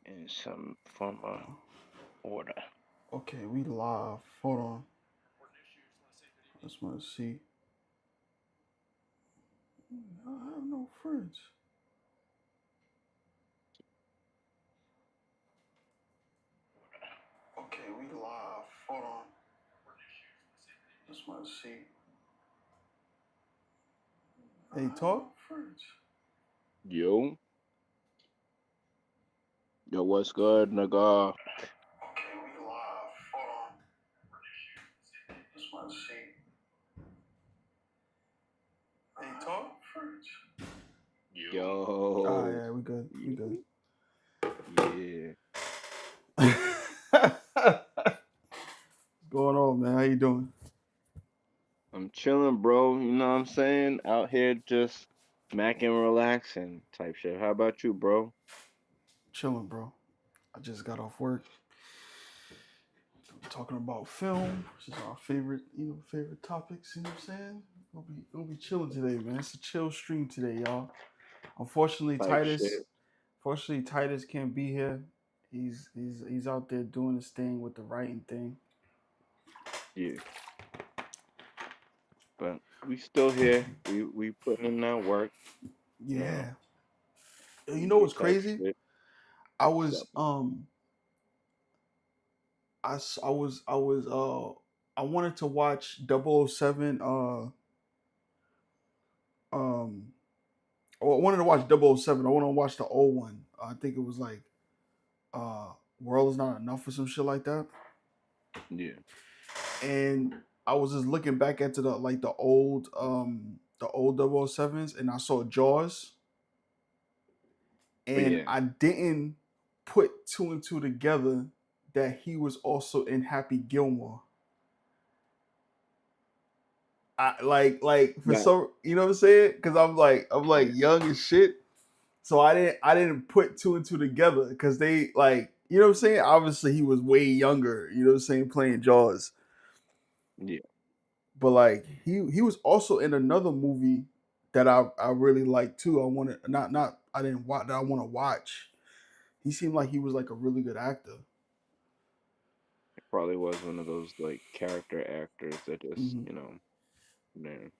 in some form of order. Okay, we live. Hold on. I just want to see. I have no friends. Okay, we live. Hold on. I just want to see. Hey, talk. No friends. Yo, yo, what's good, nigga? Okay, we live. Hold on. I just want to see. Hey, talk. Friends. Ah, Yo, yeah, we good. We good. yo, yeah. What's going on, man? How you doing? I'm chilling, bro. You know what I'm saying? Out here just macking, relaxing type shit. How about you, bro? Chilling, bro. I just got off work. Talking about film, which is our favorite, favorite topics. You know what I'm saying? We'll be chilling today, man. It's a chill stream today, y'all. Unfortunately, Type Titus, shit. fortunately Titus can't be here. He's out there doing his thing with the writing thing. Yeah, but we still here. We putting in that work. You know, Yeah. You know we what's type crazy? shit. I So, was I was I wanted to watch 007 um I wanted to watch 007. I want to watch the old one. I think it was like uh World is Not Enough or some shit like that. yeah, And I was just looking back into the old 007s, and I saw Jaws, but and yeah, I didn't put two and two together that he was also in Happy Gilmore. I for that, some, you know what I'm saying? Because I'm like yeah, young as shit, so I didn't put two and two together because they like, you know what I'm saying. Obviously, he was way younger. You know what I'm saying, playing Jaws, yeah. but like he was also in another movie that I really like too. I wanted not I didn't watch that I want to watch. He seemed like he was like a really good actor. Probably was one of those like character actors that just, Hmm. man.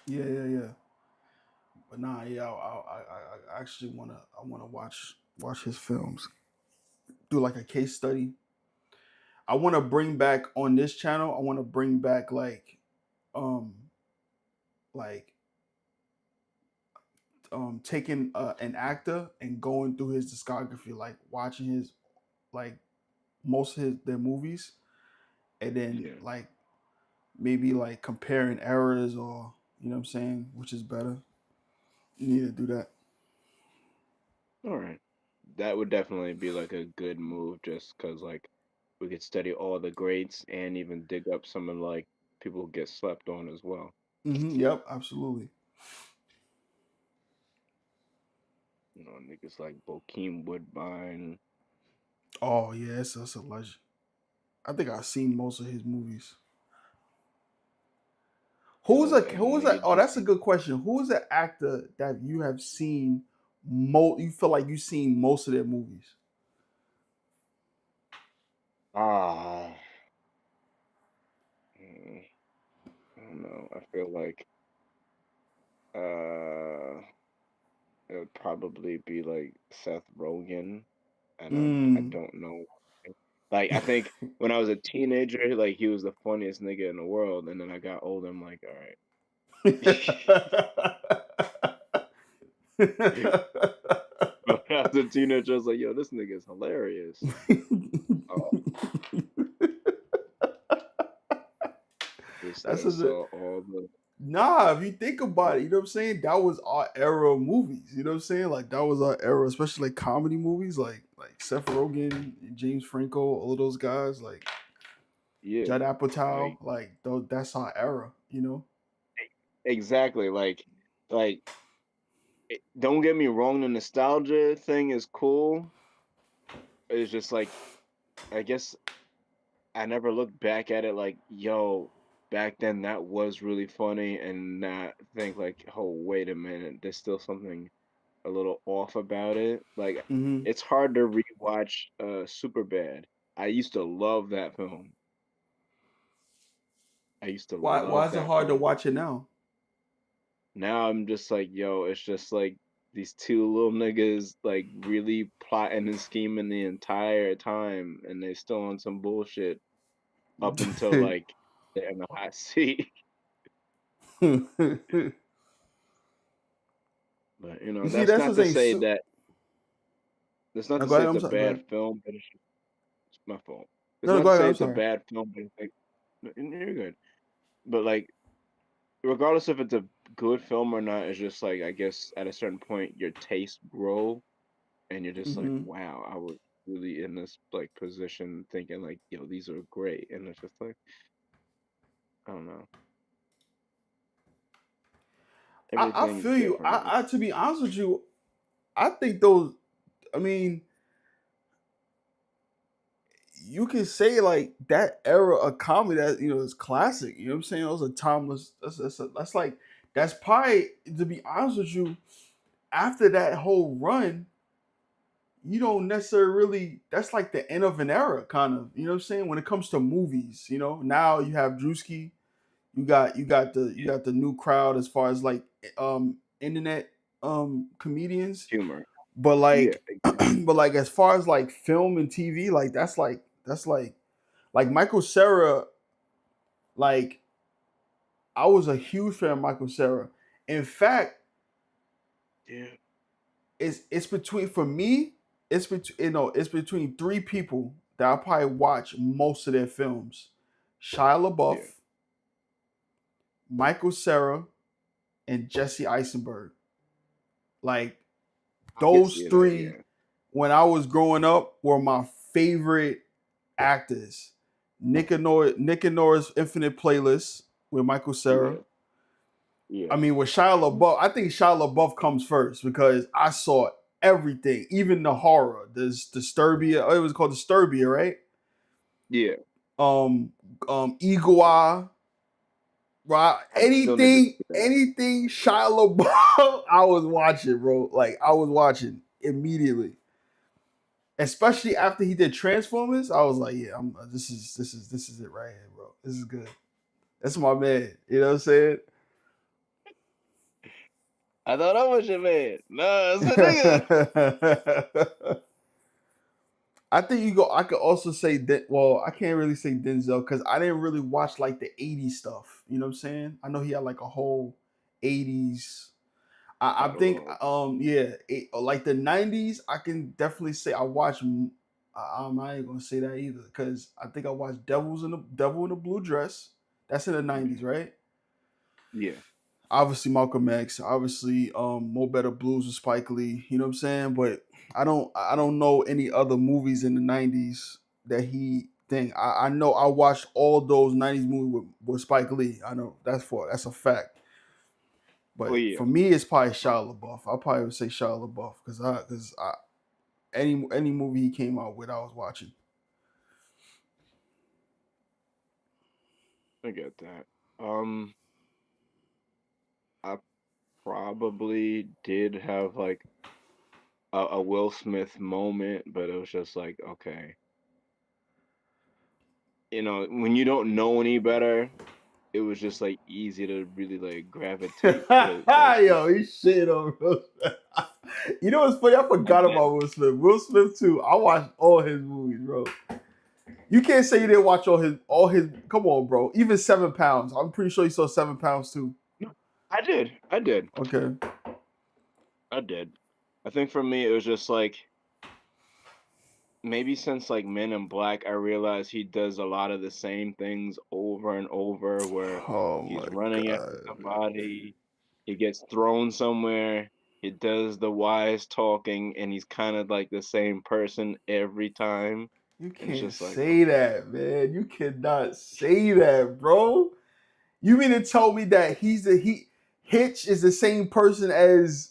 Yeah, yeah, yeah. But nah, yeah, I actually I wanna watch his films. Do like a case study. I want to bring back on this channel. I want to bring back um like taking an actor and going through his discography, like watching his like most of their movies, and then Yeah. like maybe like comparing errors, or you know what I'm saying, which is better. You need to do that. All right. That would definitely be like a good move just because like we could study all the greats and even dig up some of like people who get slept on as well. Yep, absolutely. Niggas like Bokeem Woodbine. Oh yeah, that's a legend. I think I've seen most of his movies. Who was that? Nigga Oh, just that's a good question. Who is the actor that you have seen you feel like you've seen most of their movies? ah mm, I don't know. I feel like uh it would probably be like Seth Rogen, and I Mm. don't know. Like I think when I was a teenager, like he was the funniest nigga in the world, and then I got older, I'm like, all right. When I was a teenager, I was like, yo, this nigga is hilarious. Oh, just That's such a saw all the nah. If you think about it, you know what I'm saying. That was our era of movies. You know what I'm saying. Like that was our era, especially like comedy movies, like Seth Rogen, James Franco, all of those guys, like yeah, Judd Apatow. like Like that's our era. You know. exactly like don't get me wrong, the nostalgia thing is cool. It's just like I guess I never looked back at it like, yo, back then that was really funny, and not think like, oh, wait a minute, there's still something. a little off about it. Like, Mm-hmm. it's hard to rewatch Superbad. I used to love that film. I used to Why love is it that hard to film. watch it now? Now I'm just like, yo, it's just like these two little niggas like really plotting and scheming the entire time, and they still on some bullshit up until like they're in the hot seat. You But you know, see, that's what I'm saying. that's not No, to go say ahead. it's I'm a sorry. Go bad ahead. film, but it's my fault. It's No, not go to ahead. say I'm it's a sorry. bad film, but it's like you're good. But like regardless if it's a good film or not, it's just like I guess at a certain point your tastes grow and you're just like, Mm-hmm. wow, I was really in this like position thinking like, yo, these are great. And it's just like, I don't know. I Everything's feel you. different. I to be honest with you, I think those. I mean, you can say like that era of comedy that is classic. You know what I'm saying? Those are timeless. That's like that's probably, to be honest with you, after that whole run, you don't necessarily really. That's like the end of an era, kind of. You know what I'm saying? When it comes to movies, now you have Drewski. You Yeah. got the new crowd as far as like internet comedians, Humor. but Yeah. like but like as far as like film and TV, like that's like Michael Cera. Like, I was a huge fan of Michael Cera. In fact, Yeah. it's between for me, it's between three people that I probably watch most of their films: Shia LaBeouf, Yeah. Michael Cera, and Jesse Eisenberg. Like, I can those see that. three, Yeah. when I was growing up, were my favorite actors. Nick and Nora's Infinite Playlist with Michael Cera. Yeah. Yeah. I mean, with Shia LaBeouf, I think Shia LaBeouf comes first because I saw everything, even the horror. There's Disturbia. Oh, it was called Disturbia, right? Yeah. Um, Eagle Eye, right? I still need to see that. Anything Shia LaBeouf, I was watching, bro. Like, I was watching immediately. Especially after he did Transformers, I was like, yeah, this is it right here, bro. This is good. That's my man. You know what I'm saying? I thought I was your man. No, it's my nigga. I think you go. I could also say that. Well, I can't really say Denzel because I didn't really watch like the '80s stuff. You know what I'm saying? I know he had like a whole '80s. I think, Catalog. yeah, like the '90s. I can definitely say I watched. I'm not even gonna say that either because I think I watched Devil in the Blue Dress. That's in the '90s, Mhm. right? Yeah. Obviously Malcolm X, obviously Mo Better Blues with Spike Lee, you know what I'm saying? But I don't know any other movies in the 90s that he thing. I know I watched all those 90s movies with Spike Lee. I know that's a fact. Oh But yeah. for me it's probably Shia LaBeouf. I probably would say Shia LaBeouf because any movie he came out with I was watching. I get that. I probably did have like a Will Smith moment, but it was just like, okay, when you don't know any better, it was just like easy to really like gravitate towards Will Yo, he shit on Will Smith. You know what's funny? I forgot Smith. about Will Smith. Will Smith too. I watched all his movies, bro. You can't say you didn't watch all his. Come on, bro. Even 7 pounds. I'm pretty sure you saw 7 pounds too. No, I did. I did. Okay. I did. I think for me, it was just like maybe since like Men in Black, I realized he does a lot of the same things over and over where Oh he's my running after god. somebody, he gets thrown somewhere, he does the wise talking, and he's kind of like the same person every time. You And it's can't just like, say that, man. You cannot say that, bro. You mean to tell me that Hitch is the same person as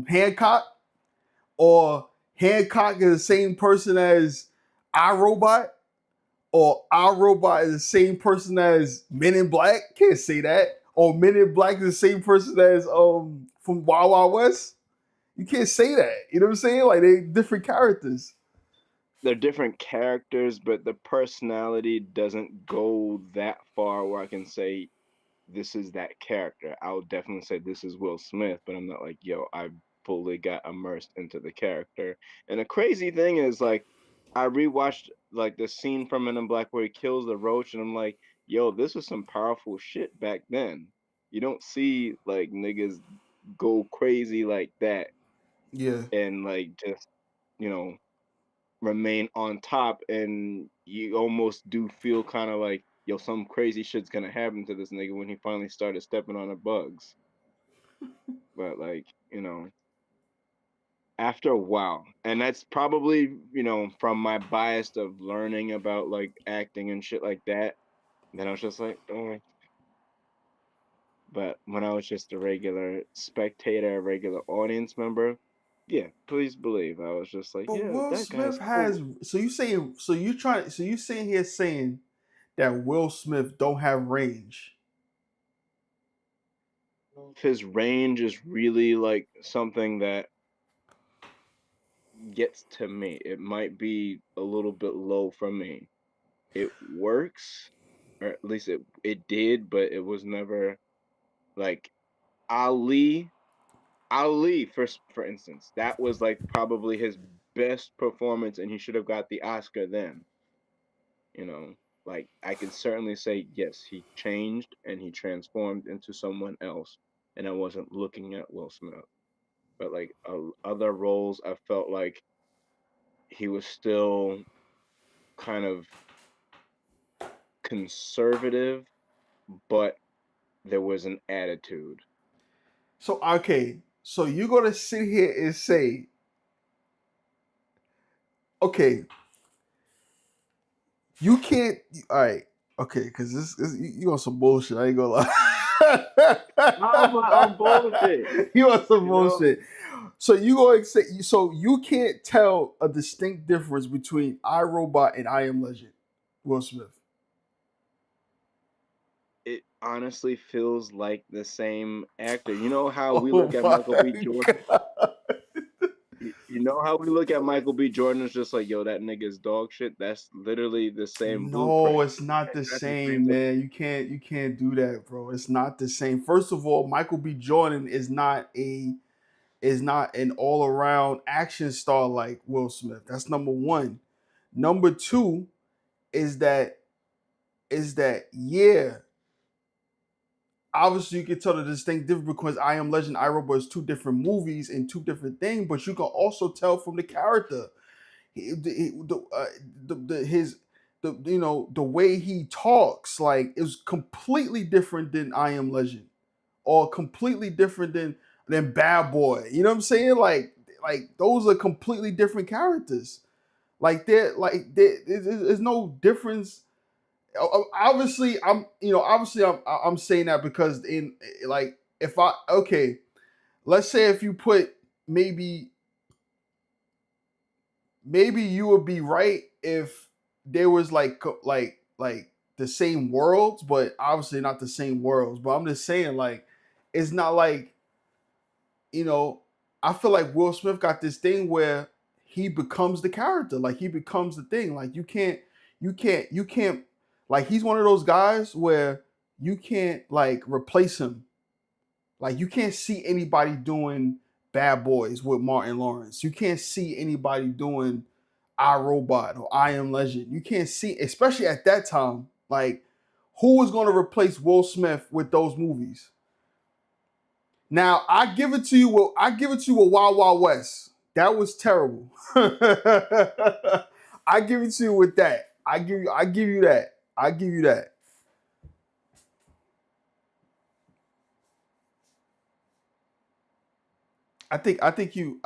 Hancock, or Hancock is the same person as iRobot, or iRobot is the same person as Men in Black? Can't say that. or Men in Black is the same person as from Wild Wild West. You can't say that. You know what I'm saying? Like they different characters. They're different characters, but the personality doesn't go that far where I can say this is that character. I would definitely say this is Will Smith, but I'm not like, yo, I fully got immersed into the character. And the crazy thing is, like, I rewatched like the scene from Men in Black where he kills the roach, and I'm like, yo, this was some powerful shit back then. You don't see like niggas go crazy like that Yeah. and like just, you know, remain on top, and you almost do feel kind of like, yo, some crazy shit's gonna happen to this nigga when he finally started stepping on the bugs. But like, after a while, and that's probably, from my bias of learning about like acting and shit like that, then I was just like, oh. But when I was just a regular spectator, a regular audience member, yeah, please believe I was just like, But yeah, Will that guy's Smith has cool. so you saying here saying that Will Smith don't have range. His range is really like something that gets to me. It might be a little bit low for me. It works, or at least it did, but it was never like Ali. Ali, for instance, that was like probably his best performance, and he should have got the Oscar then. You know, like I can certainly say yes, he changed and he transformed into someone else, and I wasn't looking at Will Smith. But like other roles, I felt like he was still kind of conservative, but there was an attitude. So okay, so you're gonna sit here and say, okay, you can't. All right, okay, because this you on some bullshit. I ain't gonna I'm lie. on bullshit, You on some you know. bullshit. So you gonna say so you can't tell a distinct difference between iRobot and I Am Legend, Will Smith. It honestly feels like the same actor. You know how we Oh look at Michael my B. Jordan. god! You know how we look at Michael B. Jordan is just like, yo, that nigga's dog shit. That's literally the same No, blueprint. it's not the That's the same same, thing. man. You can't do that, bro. It's not the same. First of all, Michael B. Jordan is not an all around action star like Will Smith. That's number one. Number two is that yeah, obviously you can tell the distinct difference because I Am Legend, iRobot is two different movies and two different things, but you can also tell from the character. His the way he talks like is completely different than I Am Legend, or completely different than Bad Boy. You know what I'm saying? Like those are completely different characters. There's no difference. Obviously, I'm saying that because in like if I okay, let's say if you put maybe maybe you would be right if there was like the same worlds, but obviously not the same worlds. But I'm just saying like it's not like you know I feel like Will Smith got this thing where he becomes the character, like he becomes the thing. Like you can't like he's one of those guys where you can't like replace him. Like you can't see anybody doing Bad Boys with Martin Lawrence. You can't see anybody doing I Robot or I Am Legend. You can't see, especially at that time, like who was going to replace Will Smith with those movies? Now I give it to you. I give it to you with Wild Wild West. That was terrible. I give it to you with that. I give you that. I give you that. I think you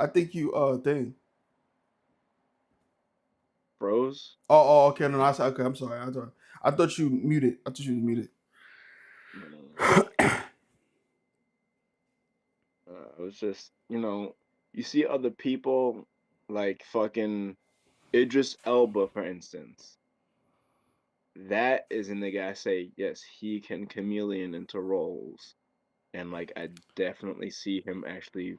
thing. Bros. Okay, no, no, okay, I'm sorry. I thought you muted. I thought you was muted. No, no, no. It was just, you see other people like fucking Idris Elba, for instance. that is in the guy say, yes, he can chameleon into roles. And like I definitely see him actually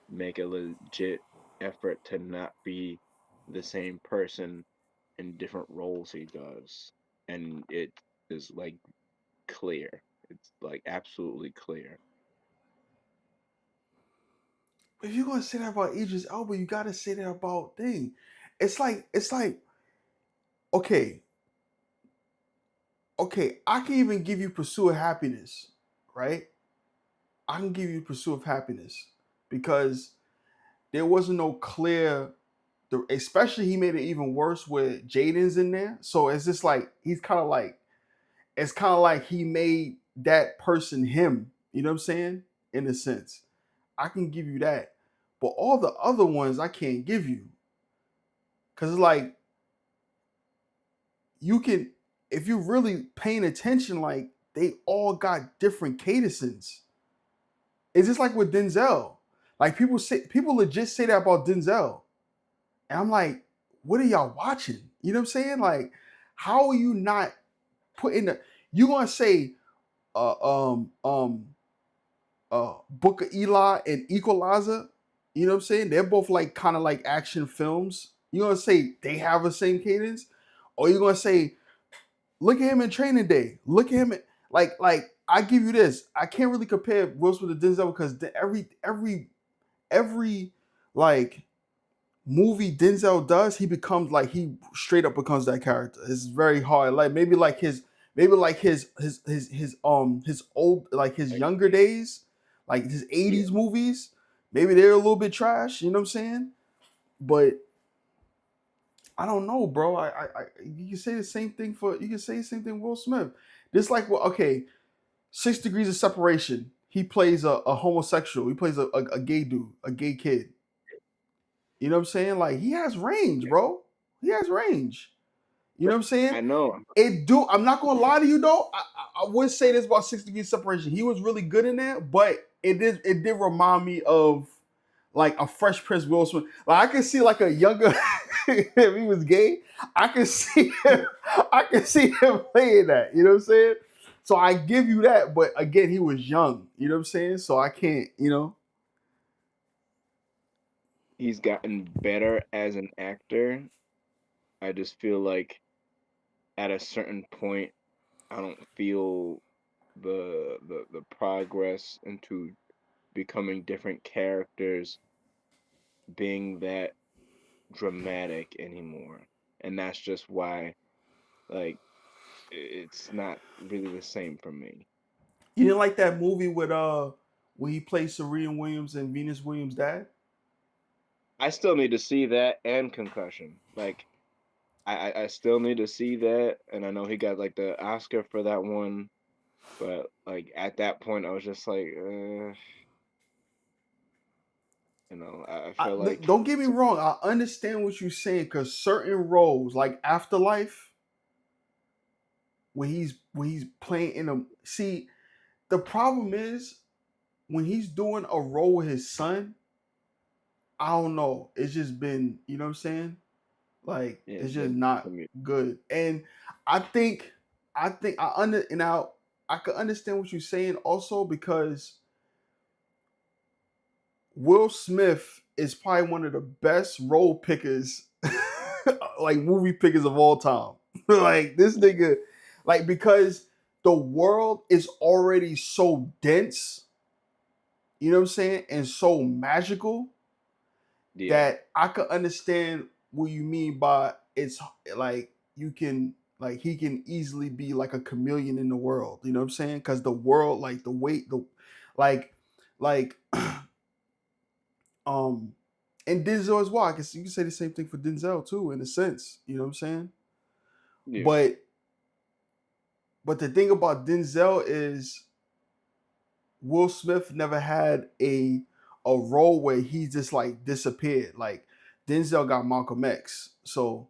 make a legit effort to not be the same person in different roles he does. And it is like clear. It's like absolutely clear. If you're gonna say that about Idris Elba, you gotta say that about Thing. It's like okay, okay. I can even give you Pursuit of Happiness, right? I can give you Pursuit of Happiness because there wasn't no clear. Especially he made it even worse with Jaden's in there. So it's just like he's kind of like it's kind of like he made that person him. You know what I'm saying? In a sense, I can give you that, but all the other ones I can't give you because it's like you can if you're really paying attention, like they all got different cadences. It's just like with Denzel. Like people legit say that about Denzel. And I'm like, what are y'all watching? You know what I'm saying? Like, how are you not putting the you gonna say Book of Eli and Equalizer? You know what I'm saying? They're both like kind of like action films. You gonna say they have the same cadence? Or you gonna say, look at him in Training Day. Look at him like I give you this. I can't really compare Will Smith to Denzel because every like movie Denzel does, he becomes like he straight up becomes that character. It's very hard. Like maybe like his old like his Like, younger days, like his yeah, 80s movies, maybe they're a little bit trash, you know what I'm saying? But I don't know, bro. You can say the same thing for you can say the same thing with Will Smith. Just like well, okay, 6 Degrees of Separation. He plays a homosexual. He plays a gay dude, a gay kid. You know what I'm saying? Like he has range, yeah. bro. He has range. You know what I'm saying? I know. It do. I'm not gonna lie to you though. I would say this about 6 Degrees Separation. He was really good in that, but it did remind me of like a Fresh Prince Will Smith. Like I can see like a younger if he was gay, I can see him. I can see him playing that. You know what I'm saying? So I give you that, but again, he was young. You know what I'm saying? So I can't. You know. He's gotten better as an actor. I just feel like at a certain point, I don't feel the progress into becoming different characters being that dramatic anymore. And that's just why like it's not really the same for me. You didn't like that movie with where he played Serena Williams and Venus Williams' dad? I still need to see that and Concussion. Like I still need to see that, and I know he got like the Oscar for that one, but like at that point I was just like, I feel like Don't get me wrong. I understand what you're saying because certain roles, like Afterlife, when he's playing in a see, the problem is when he's doing a role with his son. I don't know. It's just been, you know what I'm saying? Like yeah, it's just that not for me. good. And I think I think I under now I could understand what you're saying also because Will Smith is probably one of the best role pickers, like movie pickers of all time. Like this nigga, like because the world is already so dense, you know what I'm saying, and so magical Yeah. that I could understand what you mean by it's like you can like he can easily be like a chameleon in the world. You know what I'm saying? Because the world, like the weight, the like like um and Denzel as well. I guess you can say the same thing for Denzel too, in a sense. You know what I'm saying? Yeah. But the thing about Denzel is Will Smith never had a role where he just like disappeared. Like Denzel got Malcolm X, so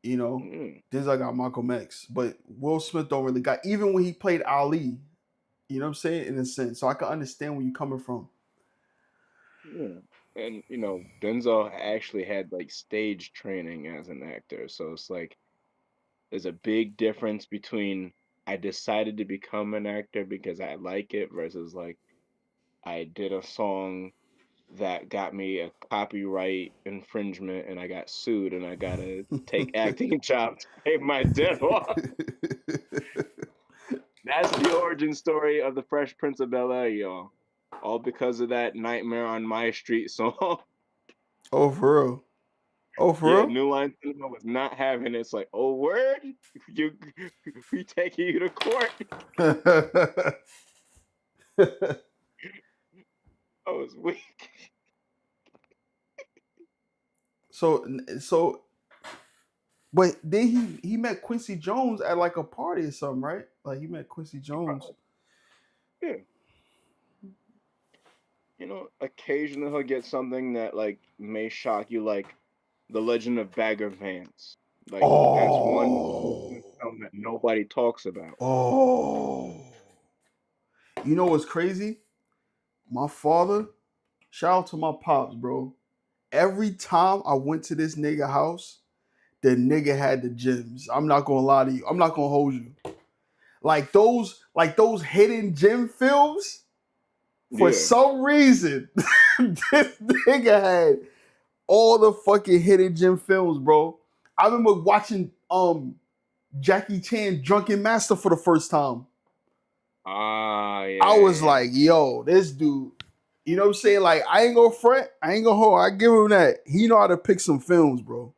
you know Mm, Denzel got Malcolm X, but Will Smith don't really got even when he played Ali. You know what I'm saying? In a sense, so I can understand where you're coming from. yeah. And Denzel actually had like stage training as an actor, so it's like there's a big difference between I decided to become an actor because I like it versus like I did a song that got me a copyright infringement and I got sued and I gotta take acting jobs to pay my debt off. That's the origin story of the Fresh Prince of Bel-Air, y'all. All because of that Nightmare on My Street song. Oh, for real. Oh, Yeah, for New Line Cinema was not having it. It's like, oh word, you we taking you to court. real. I was weak. So, but then he met Quincy Jones at like a party or something, right? Like he met Quincy Jones. Oh, yeah, occasionally he'll get something that like may shock you, like The Legend of Bagger Vance. Like that's one Oh, film that nobody talks about. oh. You know what's crazy? My father, shout out to my pops, bro. Every time I went to this nigga house, the nigga had the gems. I'm not gonna lie to you. I'm not gonna hold you. Like those hidden gem films, for Yeah. some reason, this nigga had all the fucking hidden gem films, bro. I remember watching Jackie Chan Drunken Master for the first time. Ah, I yeah, was yeah. like, yo, this dude, you know what I'm saying? Like, I ain't gonna front, I ain't gonna hold, I give him that. He know how to pick some films, bro.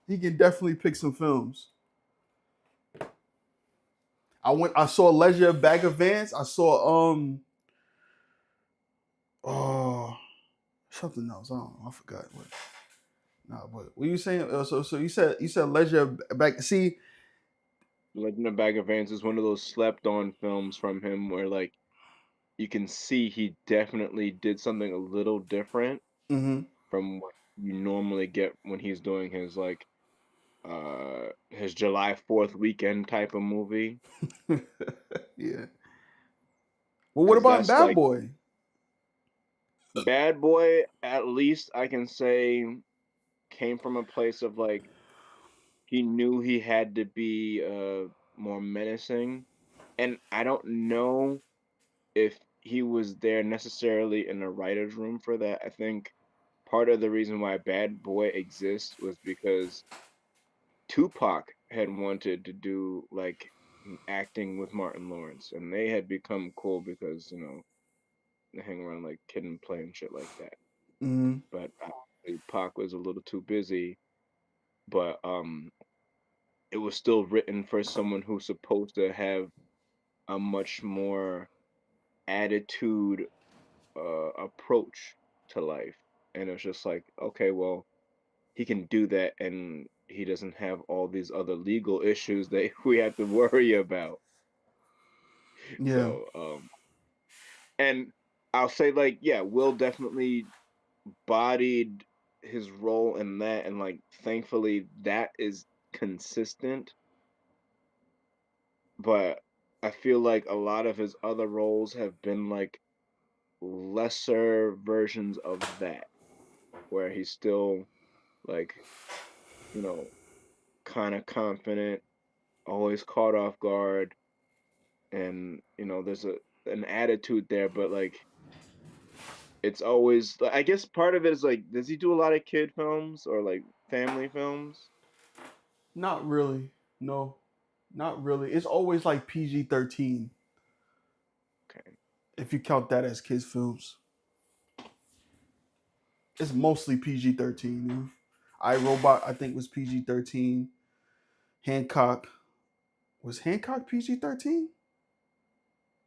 He can definitely pick some films. I saw Leisure Bag of Vance. I saw oh something else. I don't know. I forgot what. Nah, but what you saying? So you said Leisure Back. See, Legend of Bagger Vance is one of those slept on films from him where like you can see he definitely did something a little different mm-hmm. from what you normally get when he's doing his July 4th weekend type of movie. Yeah. Well, what Cause about that's Bad like Boy? Bad Boy, at least I can say came from a place of like he knew he had to be more menacing. And I don't know if he was there necessarily in the writer's room for that. I think part of the reason why Bad Boy exists was because Tupac had wanted to do like acting with Martin Lawrence, and they had become cool because they hang around like Kid and Play and shit like that. Mm-hmm. But Pac was a little too busy. But it was still written for someone who's supposed to have a much more attitude approach to life. And it's just like, okay, well, he can do that and he doesn't have all these other legal issues that we have to worry about. Yeah. So, and I'll say like, yeah, Will definitely bodied his role in that, and like thankfully that is consistent, but I feel like a lot of his other roles have been like lesser versions of that, where he's still like, you know, kind of confident, always caught off guard, and there's an attitude there, but like it's always I guess part of it is like, does he do a lot of kid films or like family films? Not really. No, not really. It's always like PG-13 Okay. if you count that as kids films. It's mostly PG-13. You know? I Robot, I think, was PG-13. Hancock, was Hancock PG-13?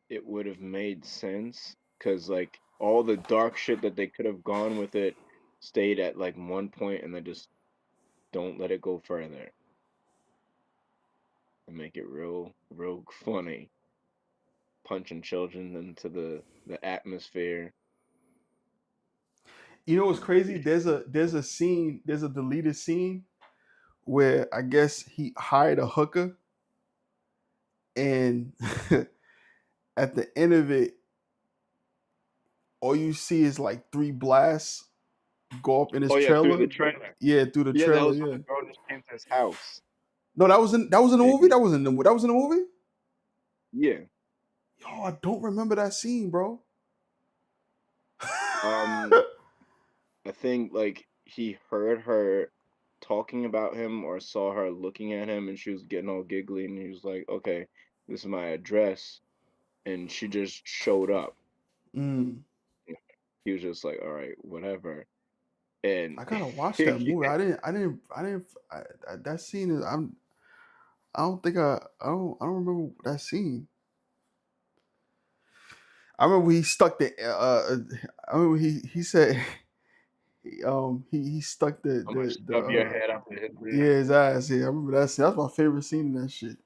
It would have made sense because like all the dark shit that they could have gone with it stayed at like one point and they just don't let it go further and make it real funny, punching children into the atmosphere. You know what's And crazy? There's a scene, there's a deleted scene where I guess he hired a hooker, and at the end of it, all you see is like three blasts go up in his oh yeah, through trailer. the trailer. Yeah, through the Yeah, that trailer. was when Yeah. the girl just came to his house. No, that was in the And movie. That was in the movie. yeah, Yo, I don't remember that scene, bro. um, I think like he heard her talking about him or saw her looking at him, and she was getting all giggly, and he was like, "Okay, this is my address," and she just showed up. Mm, He was just like, "All right, whatever," and I gotta watch that yeah, movie. That scene is. I don't think I don't remember that scene. I remember he stuck the. I remember he said he stuck the I'm gonna the the shove your head up in his yeah, rear. his ass. Yeah, I remember that scene. That's my favorite scene in that shit.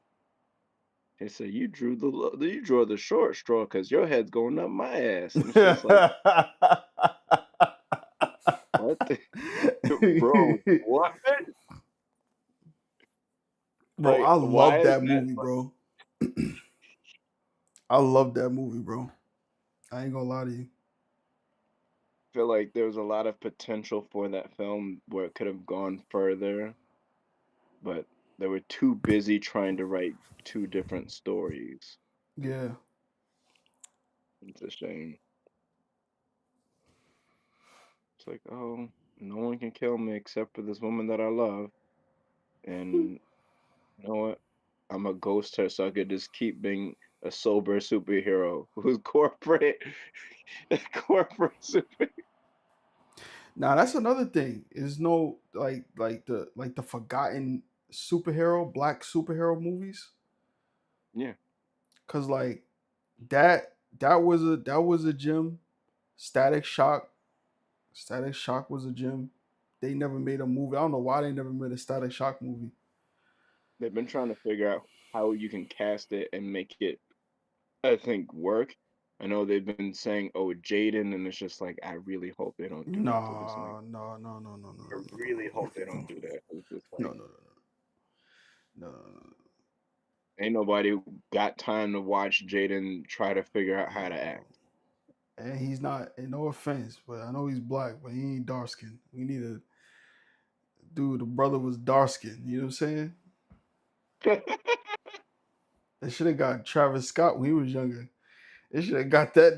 He said, you drew the short straw because your head's going up my ass," and it's just like, "What, the, bro? What? Bro, Like, I why love is that that?" movie, bro. I love that movie, bro. I ain't gonna lie to you. Feel like there was a lot of potential for that film where it could have gone further, but they were too busy trying to write two different stories. Yeah. It's a shame. It's like, oh, no one can kill me except for this woman that I love, and you know what? I'm gonna ghost her so I could just keep being a sober superhero who's corporate, corporate super. Now that's another thing. Is no like the forgotten black superhero movies. Yeah, Cause like that was a gem. Static Shock. Static Shock was a gem. They never made a movie. I don't know why they never made a Static Shock movie. they've been trying to figure out how you can cast it and make it, I think, work. I know they've been saying, "Oh, Jaden," and it's just like, I really hope they don't do that to this nigga. No, no, no, no, no, no, I no, really no, hope they don't do that. It's just no, like, no, no, no, no. ain't nobody got time to watch Jaden try to figure out how to No. act. And he's not. And no offense, but I know he's black, but he ain't dark skinned. We need a dude. The brother was dark skinned. You know what I'm saying? They should have got Travis Scott when he was younger. They should have got that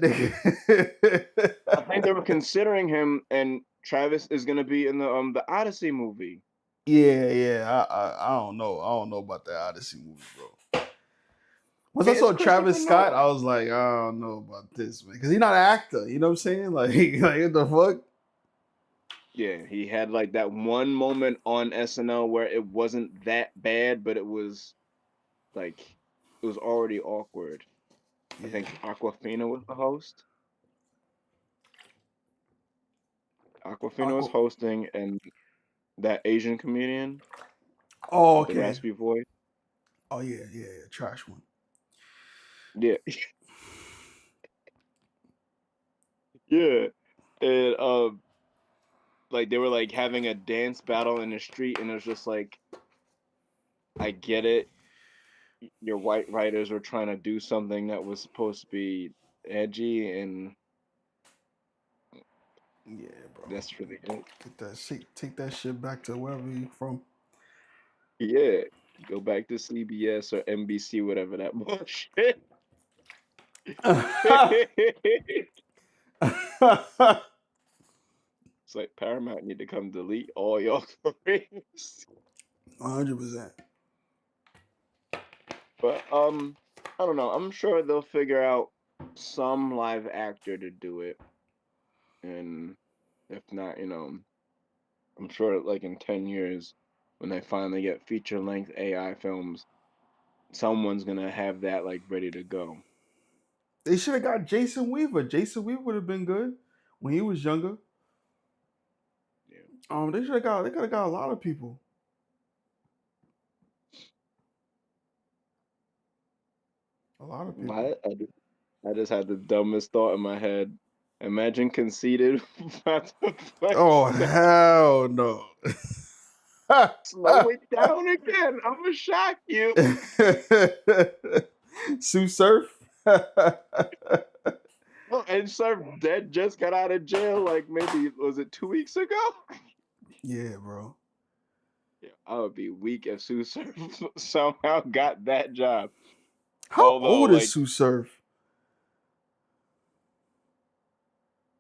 I think nigga. they were considering him, and Travis is gonna be in the Odyssey movie. Yeah, yeah. I don't know. I don't know about that Odyssey movie, bro. Once I It's saw Christopher Travis Scott, I Nolan. was like, I don't know about this, man, because he's not an actor. You know what I'm saying? Like what the fuck? Yeah, he had like that one moment on SNL where it wasn't that bad, but like it was already awkward. I Yeah. think Aquafina was the host. Aquafina was Aqua. hosting, and that Asian comedian Oh, with the okay. raspy voice. Oh yeah, yeah, yeah. Trash one. Yeah, yeah, and like they were like having a dance battle in the street, and it was just like, I get it. Your white writers were trying to do something that was supposed to be edgy, and Yeah, bro. that's really it. Get that shit. Take that shit back to wherever you from. Yeah, go back to CBS or NBC, whatever that bullshit. It's like Paramount need to come delete all your careers. 100%. But I don't know. I'm sure they'll figure out some live actor to do it, and if not, I'm sure like in 10 years, when they finally get feature length AI films, someone's gonna have that like ready to go. They should have got Jason Weaver. Jason Weaver would have been good when he was younger. Yeah. They should have got. They could have got a lot of people. A lot of people. What? I just had the dumbest thought in my head. Imagine Conceited about to Oh flex. hell no. Slow it down again. I'm gonna shock you. Sue Surf. Oh, and Surf Dead just got out of jail. Like maybe was it 2 weeks ago? Yeah, bro. Yeah, I would be weak if Sue Surf somehow got that job. How Although, old is like, Sue Surf?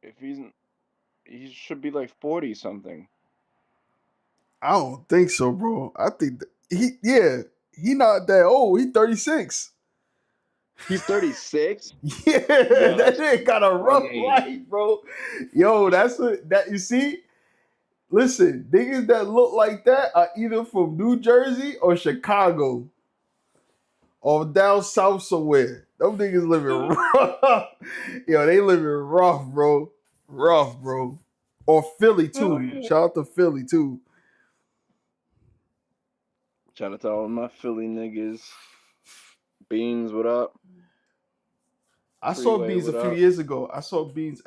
if he should be like 40 something. I don't think so, bro. I think he not that old. He 36. He's 36. Yeah, Yo, that that's nigga got a rough funny. life, bro. Yo, that's what that you see. Listen, niggas that look like that are either from New Jersey or Chicago or down south somewhere. Them niggas living rough. Yo, they living rough, bro. Rough, bro. Or Philly too. Shout out to Philly too. Shout out to all my Philly niggas. Beans, what up? I saw Freeway, Beans a what few up? years ago. I saw Beans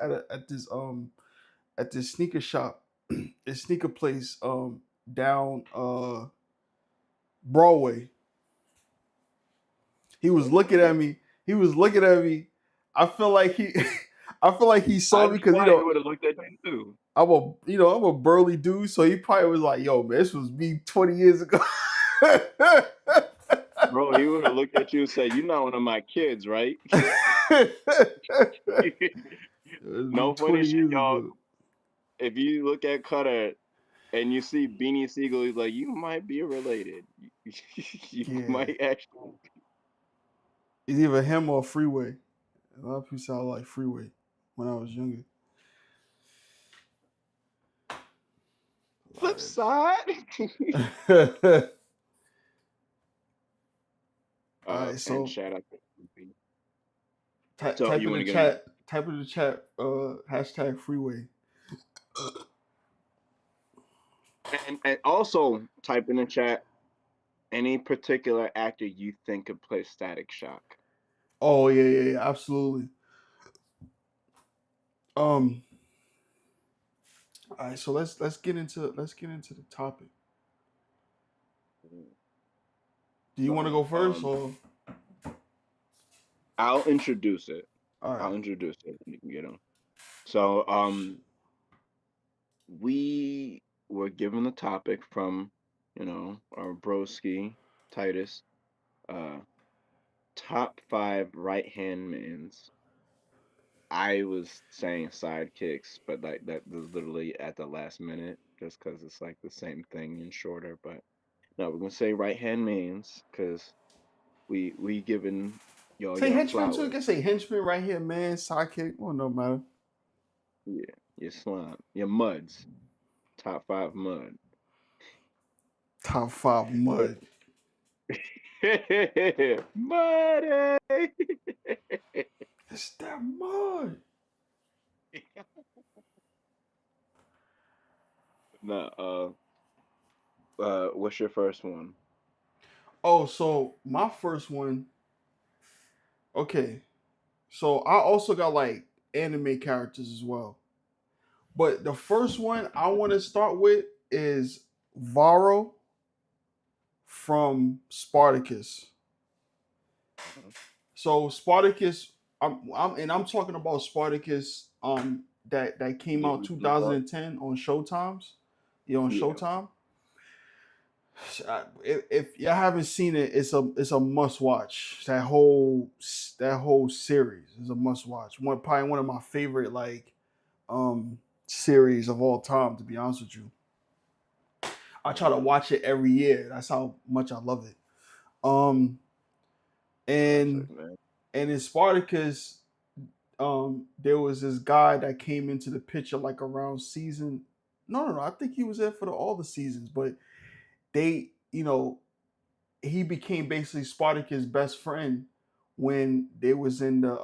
at this sneaker shop, this sneaker place down Broadway. He was looking at Okay. me. He was looking at me. I feel like he I feel like he saw I me just because probably would have looked at you too. I'm a burly dude, so he probably was like, "Yo, man, this was me 20 years ago." Bro, he would have looked at you and said, "You're not one of my kids, right?" It was me No funny 20 shit, years y'all. ago. If you look at Cutter and you see Beanie Siegel, he's like, you might be related. You Yeah. might actually It's either him or Freeway. A lot of people sound like Freeway when I was younger. flip side. All right, And so shout out to Snoopy. ty- So type you in want the to get on? chat. Type in the chat. Hashtag Freeway. And also type in the chat any particular actor you think could play Static Shock. Oh yeah, absolutely. Um. All right, so let's get into the topic. Do you want to So go first or? I'll introduce it. All right. I'll introduce it. You can get on. So we were given the topic from our broski Titus. Uh, top five right hand mans. I was saying sidekicks, but like that was literally at the last minute, just because it's like the same thing and shorter. But no, we're gonna say right hand mans because we giving Say your henchman too. You flowers. can say henchman right here, man. Sidekick. Well, no matter. Yeah, your slime, your muds. Top five mud. Top five But mud. muddy. It's that mud. No, what's your first one? Oh, so my first one. Okay, so I also got like anime characters as well. But the first one I want to start with is Varro from Spartacus. So Spartacus, I'm talking about Spartacus that came The out original part? 2010 on Showtimes. You on Yeah. Showtime. If you haven't seen it, it's a must watch. That whole series is a must watch. Probably one of my favorite series of all time. To be honest with you, I try to Mhm. watch it every year. That's how much I love it. Um, Classic, and man. and in Spartacus, there was this guy that came into the picture like around season. No. I think he was there for all the seasons, but they, he became basically Spartacus' best friend when they was in the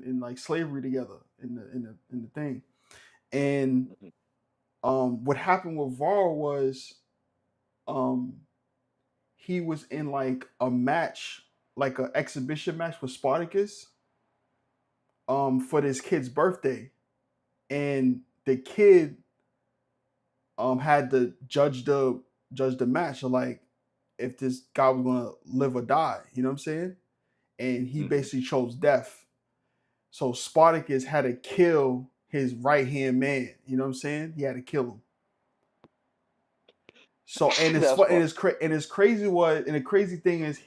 in like slavery together in the thing. And Mhm. what happened with Var was um he was in like a match, like an exhibition match with Spartacus for this kid's birthday. And the kid had to judge the match. So like if this guy was gonna live or die, you know what I'm saying? And he Mhm. basically chose death. So Spartacus had to kill his right hand man. You know what I'm saying? He had to kill him. So and it's That's fun fun. and it's crazy was and the crazy thing is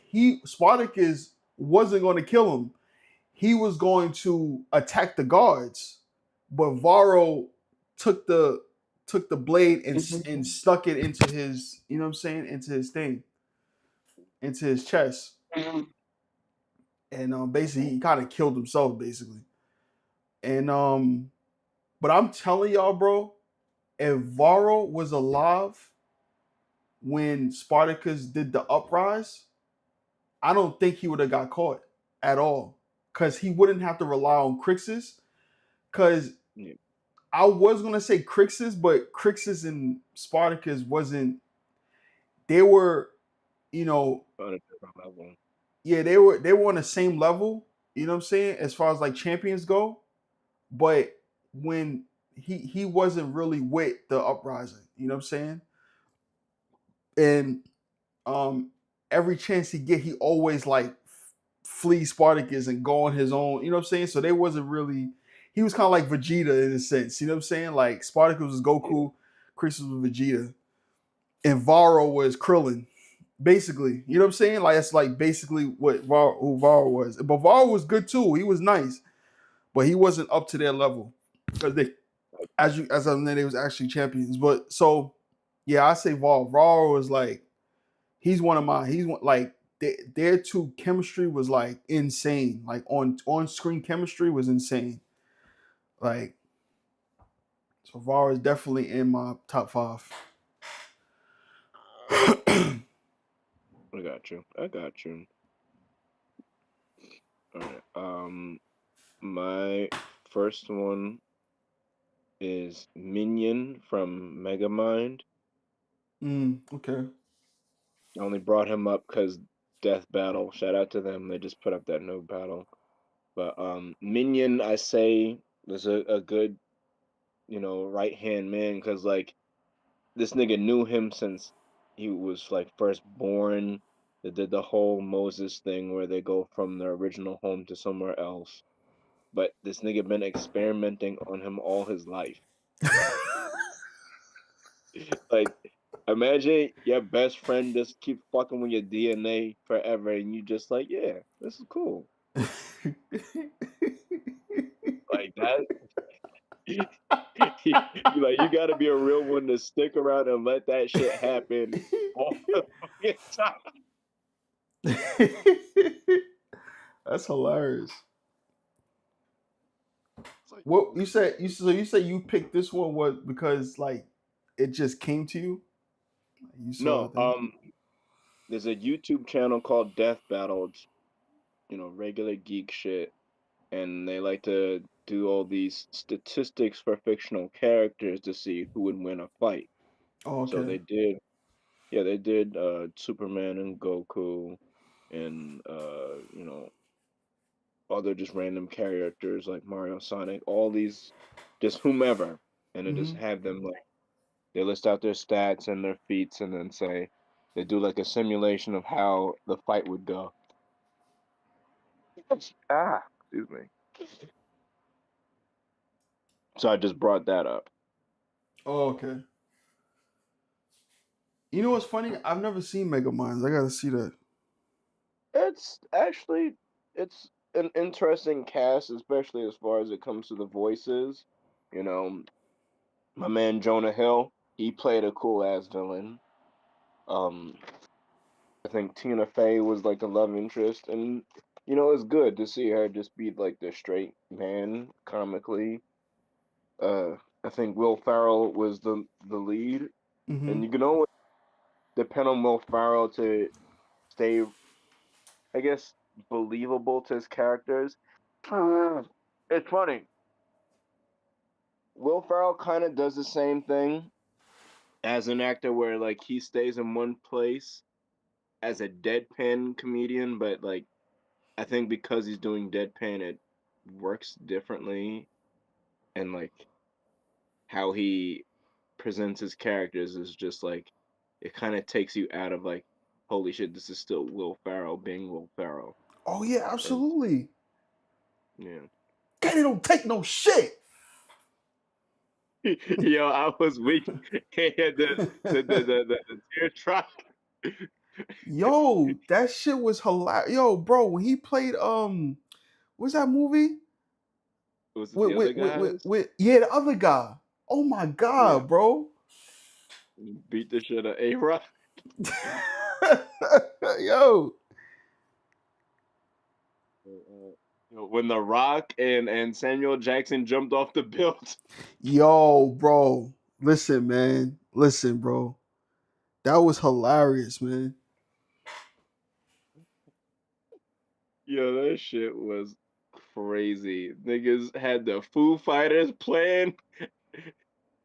Spartacus wasn't going to kill him. He was going to attack the guards, but Varro took the took the blade and stuck it into his, you know what I'm saying, into his thing, into his chest, and basically he kind of killed himself basically. And but I'm telling y'all, bro, if Varro was alive when Spartacus did the uprise, I don't think he would have got caught at all, because he wouldn't have to rely on Crixus. Because Yeah, I was gonna say Crixus, but Crixus and Spartacus wasn't. They were, you know, on a different level. yeah, they were on the same level. You know what I'm saying, as far as like champions go. But when he wasn't really with the uprising, you know what I'm saying, and um every chance he get, he always like flee Spartacus and go on his own. You know what I'm saying? So they wasn't really. He was kind of like Vegeta in a sense. You know what I'm saying? Like Spartacus was Yeah, Goku, Chris was Vegeta, and Varro was Krillin. Basically, you know what I'm saying? Like that's like basically who Varro was. But Varro was good too. He was nice, but he wasn't up to their level because they, as I know, they was actually champions. But so yeah, I say Varro. Varro was like he's one of my he's one like their two chemistry was like insane. Like on screen chemistry was insane. Like so Var is definitely in my top five. I got you. I got you. All right. My first one is Minion from Megamind. Okay. I only brought him up because Death Battle. Shout out to them. They just put up that no battle. But Minion, I say, was a good, right hand man because like this nigga knew him since he was like first born. They did the whole Moses thing where they go from their original home to somewhere else. But this nigga been experimenting on him all his life. Like, imagine your best friend just keep fucking with your DNA forever, and you just like, yeah, this is cool. Like that, you like you got to be a real one to stick around and let that shit happen all the fucking time. That's hilarious. It's like, What you said? You said you picked this one was because like it just came to you. You saw no, a thing. there's a YouTube channel called Death Battle. It's, regular geek shit, and they like to do all these statistics for fictional characters to see who would win a fight. Oh, So okay. they did, yeah, they did Superman and Goku and other just random characters like Mario, Sonic, all these just whomever, and then just Hmm. have them like they list out their stats and their feats and then say they do like a simulation of how the fight would go. Excuse me. So I just brought that up. Oh, okay. You know what's funny? I've never seen Mega Minds. I gotta see that. It's actually it's an interesting cast, especially as far as it comes to the voices. You know, my man Jonah Hill, he played a cool ass villain. Um, I think Tina Fey was like the love interest, and it's good to see her just be like the straight man comically. I think Will Ferrell was the lead, and Hmm. you can always depend on Will Ferrell to stay, I guess, believable to his characters. It's funny. Will Ferrell kind of does the same thing as an actor, where like he stays in one place as a deadpan comedian, but like I think because he's doing deadpan, it works differently, and like how he presents his characters is just like it kind of takes you out of like, holy shit, this is still Will Ferrell being Will Ferrell. Oh yeah, As absolutely. yeah, Daddy don't take no shit. Yo, I was weak. And the tear drop. Yo, that shit was hilarious. Yo, bro, when he played what's that movie? Was it With the with other with with, guys? with yeah, the other guy. Oh my Yeah, god, bro. beat the shit out of A-Rod. Yo. When The Rock and Samuel Jackson jumped off the build. Yo, bro. Listen, man. Listen, bro. That was hilarious, man. Yo, that shit was crazy. Niggas had the Foo Fighters playing.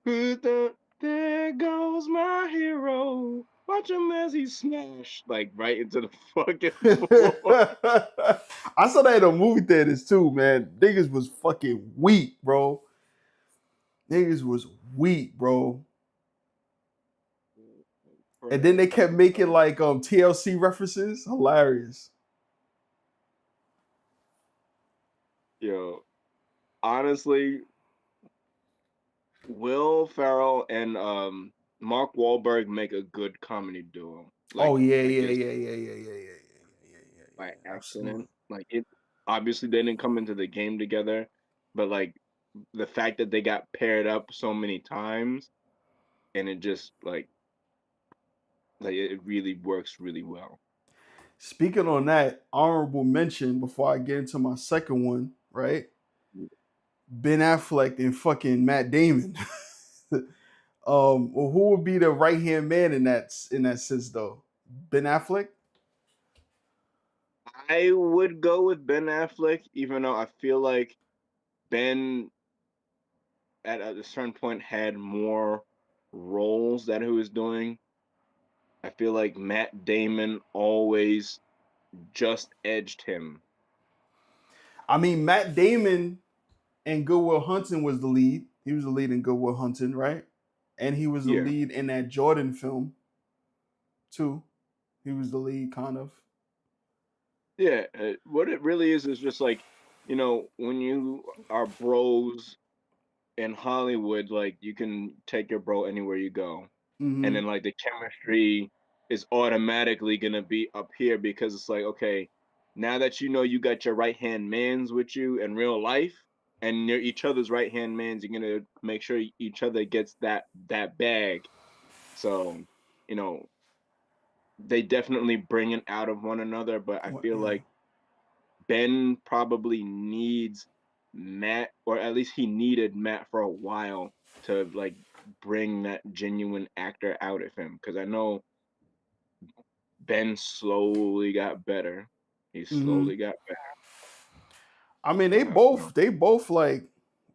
There goes my hero. Watch him as he smashed like right into the fucking floor. I saw that in the movie theaters too, man. Niggas was fucking weak, bro. Niggas was weak, bro. And then they kept making like TLC references. Hilarious. Yo, honestly, Will Ferrell and Mark Wahlberg make a good comedy duo. Oh yeah, Like yeah, just yeah, yeah, yeah, yeah, yeah, yeah, yeah, by yeah. Absolutely. accident. Like it obviously they didn't come into the game together, but like the fact that they got paired up so many times and it just like it really works really well. Speaking on that, honorable mention before I get into my second one, right? Ben Affleck and fucking Matt Damon. Well, who would be the right hand man in that sense though? Ben Affleck. I would go with Ben Affleck, even though I feel like Ben at a certain point had more roles that he was doing. I feel like Matt Damon always just edged him. I mean, Matt Damon and Goodwill Hunting was the lead. He was the lead in Goodwill Hunting, right? And he was the Yeah. lead in that Jordan film too. He was the lead, kind of. Yeah, what it really is just like, when you are bros in Hollywood, like you can take your bro anywhere you go. And Mm-hmm. then like the chemistry is automatically gonna be up here because it's like, okay, now that you know you got your right hand mans with you in real life and you're each other's right hand mans, you're gonna make sure each other gets that bag. So, you know, they definitely bring it out of one another, but I What? feel Yeah. like Ben probably needs Matt, or at least he needed Matt for a while to like bring that genuine actor out of him. Because I know Ben slowly got better. He Mm-hmm. slowly got better. I mean, they But both they both like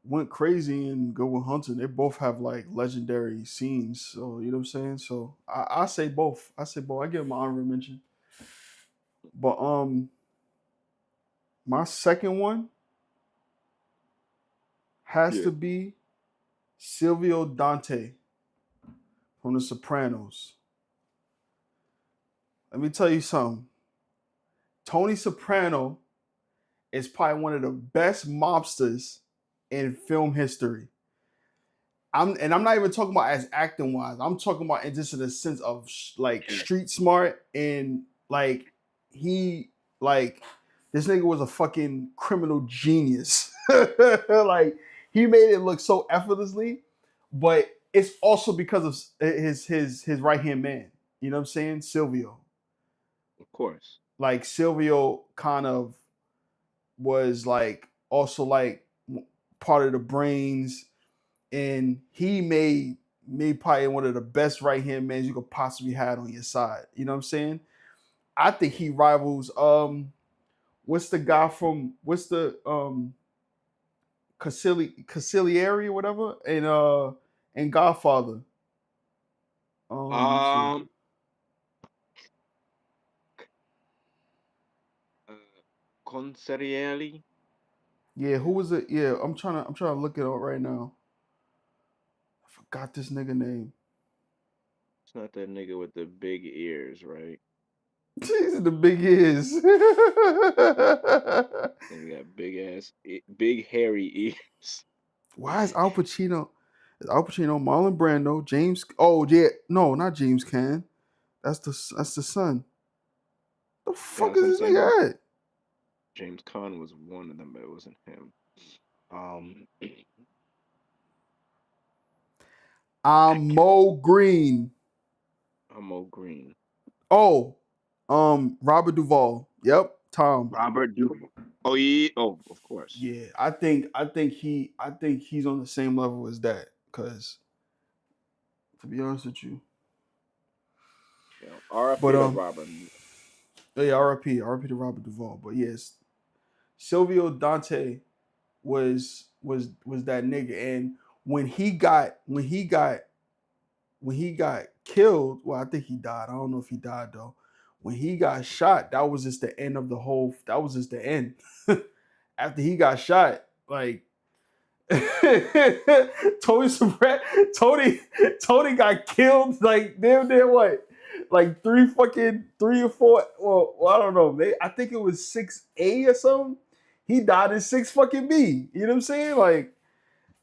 went crazy in Goodwill Hunting. They both have like legendary scenes. So you know what I'm saying. So I say both. I say both. I give them an honorable mention. But my second one has yeah, to be Silvio Dante from The Sopranos. Let me tell you something. Tony Soprano is probably one of the best mobsters in film history. I'm not even talking about as acting wise. I'm talking about in just in the sense of like yeah, street smart and like he like this nigga was a fucking criminal genius. Like he made it look so effortlessly, but it's also because of his right hand man. You know what I'm saying, Silvio. of course. Like Silvio kind of was like also like part of the brains, and he made probably one of the best right hand men you could possibly have on your side. You know what I'm saying? I think he rivals what's the guy from what's the Cassilieri or whatever and Godfather. Let me see. Um, uh, Conserielli. Yeah, who was it? Yeah, I'm trying to look it up right now. I forgot this nigga name. It's not that nigga with the big ears, right? Jesus, the big ears. Nigga got big hairy ears. Why is Al Pacino? Al Pacino, Marlon Brando, James. Oh yeah, no, not James Caan. That's the son. The Yeah, fuck that's what is I'm this saying. nigga at? James Caan was one of them, but it wasn't him. Um, I I'm can't. Mo Green. I'm Mo Green. Oh, Robert Duvall. Yep, Tom. Robert Duvall. Oh yeah. Oh, of course. Yeah, I think he's on the same level as that. Cause to be honest with you, Yeah. but R.I.P. to Robert. yeah, RIP to Robert Duvall. But yes, Silvio Dante was that nigga, and when he got when he got killed, well, I think he died. I don't know if he died though. When he got shot, that was just the end of the whole. That was just the end. After he got shot, like Tony Soprano, Tony, Tony got killed. Like damn, near what? Like three or four. Well I don't know. I think it was 6A or something. He died in 6 fucking B. You know what I'm saying? Like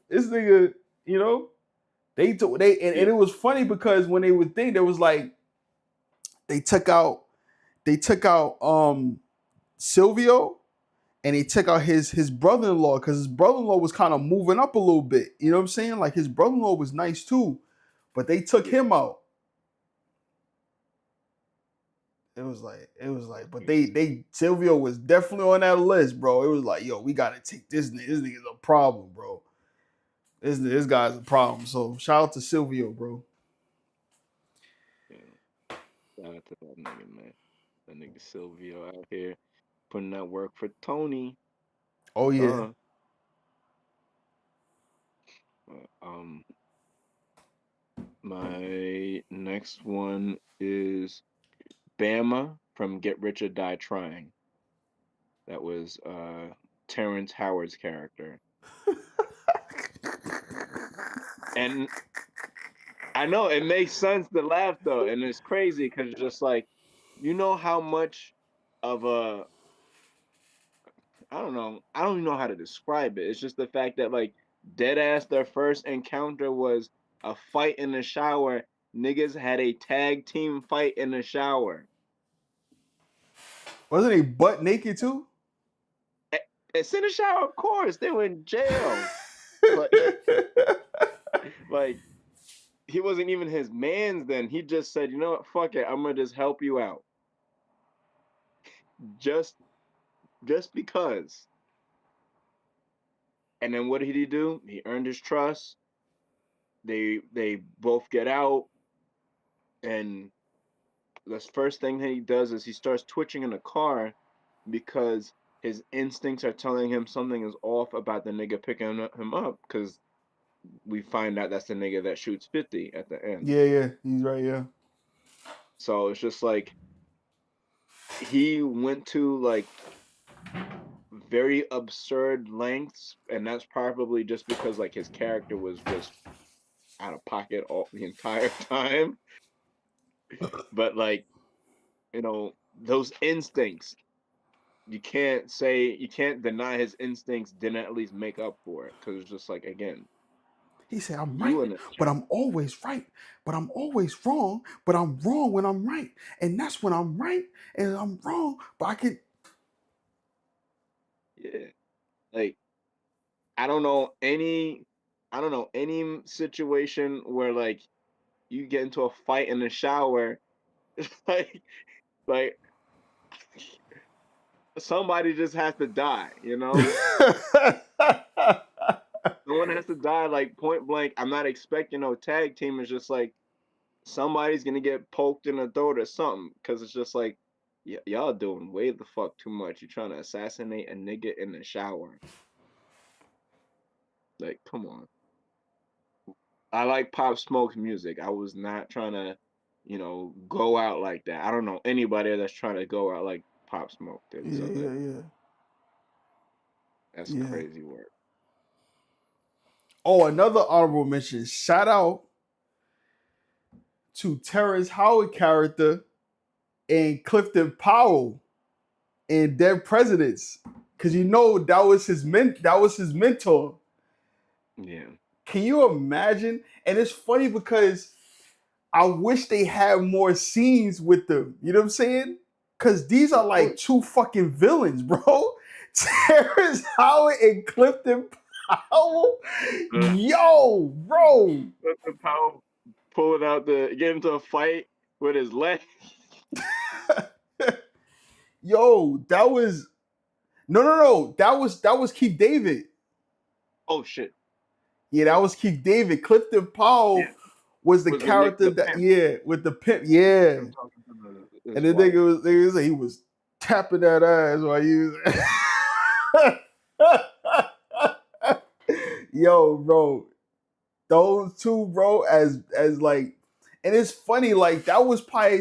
this nigga, you know, they took they Yeah. and it was funny because when they would think there was like they took out Silvio and they took out his brother-in-law because his brother-in-law was kind of moving up a little bit. You know what I'm saying? Like his brother-in-law was nice too, but they took Yeah. him out. It was like, but they Silvio was definitely on that list, bro. It was like, yo, we gotta take this nigga. This nigga's a problem, bro. This guy's a problem. So shout out to Silvio, bro. Yeah. Shout out to that nigga, man. That nigga Silvio out here putting that work for Tony. Oh yeah. Uh, um, my next one is Bama from Get Rich or Die Trying. That was Terrence Howard's character. And I know it makes sense to laugh though, and it's crazy because it's just like, you know how much of a I don't know, I don't even know how to describe it. It's just the fact that like dead ass their first encounter was a fight in the shower. Niggas had a tag team fight in the shower. Wasn't he butt naked too? Eh, It's in the shower, of course. They were in jail. Like like he wasn't even his man's then. He just said, you know what, fuck it, I'm gonna just help you out. Just just because. And then what did he do? He earned his trust. They both get out, and the first thing he does is he starts twitching in the car because his instincts are telling him something is off about the nigga picking him up because we find out that's the nigga that shoots 50 at the end. Yeah, he's right. Yeah. So it's just like he went to like very absurd lengths, and that's probably just because like his character was just out of pocket all the entire time. But like, those instincts, you can't deny his instincts didn't at least make up for it because it's just like, again, He said, I'm right, you in a but chapter. I'm always right. But I'm always wrong, but I'm wrong when I'm right. And that's when I'm right and I'm wrong. But I can. Yeah, like I don't know any I don't know any situation where like you get into a fight in the shower, like like somebody just has to die. Someone has to die like point blank. I'm not expecting no tag team. It's just like somebody's gonna get poked in the throat or something. Cause it's just like y'all doing way the fuck too much. You're trying to assassinate a nigga in the shower. Like, come on. I like Pop Smoke's music. I was not trying to, go out like that. I don't know anybody that's trying to go out like Pop Smoke did. Yeah, So yeah. that's Yeah. crazy work. Oh, another honorable mention. Shout out to Terrence Howard character and Clifton Powell in Dead Presidents. Cause that was his mentor. Yeah. Can you imagine? And it's funny because I wish they had more scenes with them. You know what I'm saying? Because these are Of like course. two fucking villains, bro. Terrence Howard and Clifton Powell. Uh, Yo, bro. the power pulling out the get into a fight with his leg. Yo, that was no. That was Keith David. Oh shit. Yeah, that was Keith David. Clifton Yeah. Powell was the Was the Nick character the that pimp? with the pimp. Yeah, Him talking to and his the wife. nigga was he was tapping that ass while he was. Yo, bro, those two, bro, as like, and it's funny, like that was probably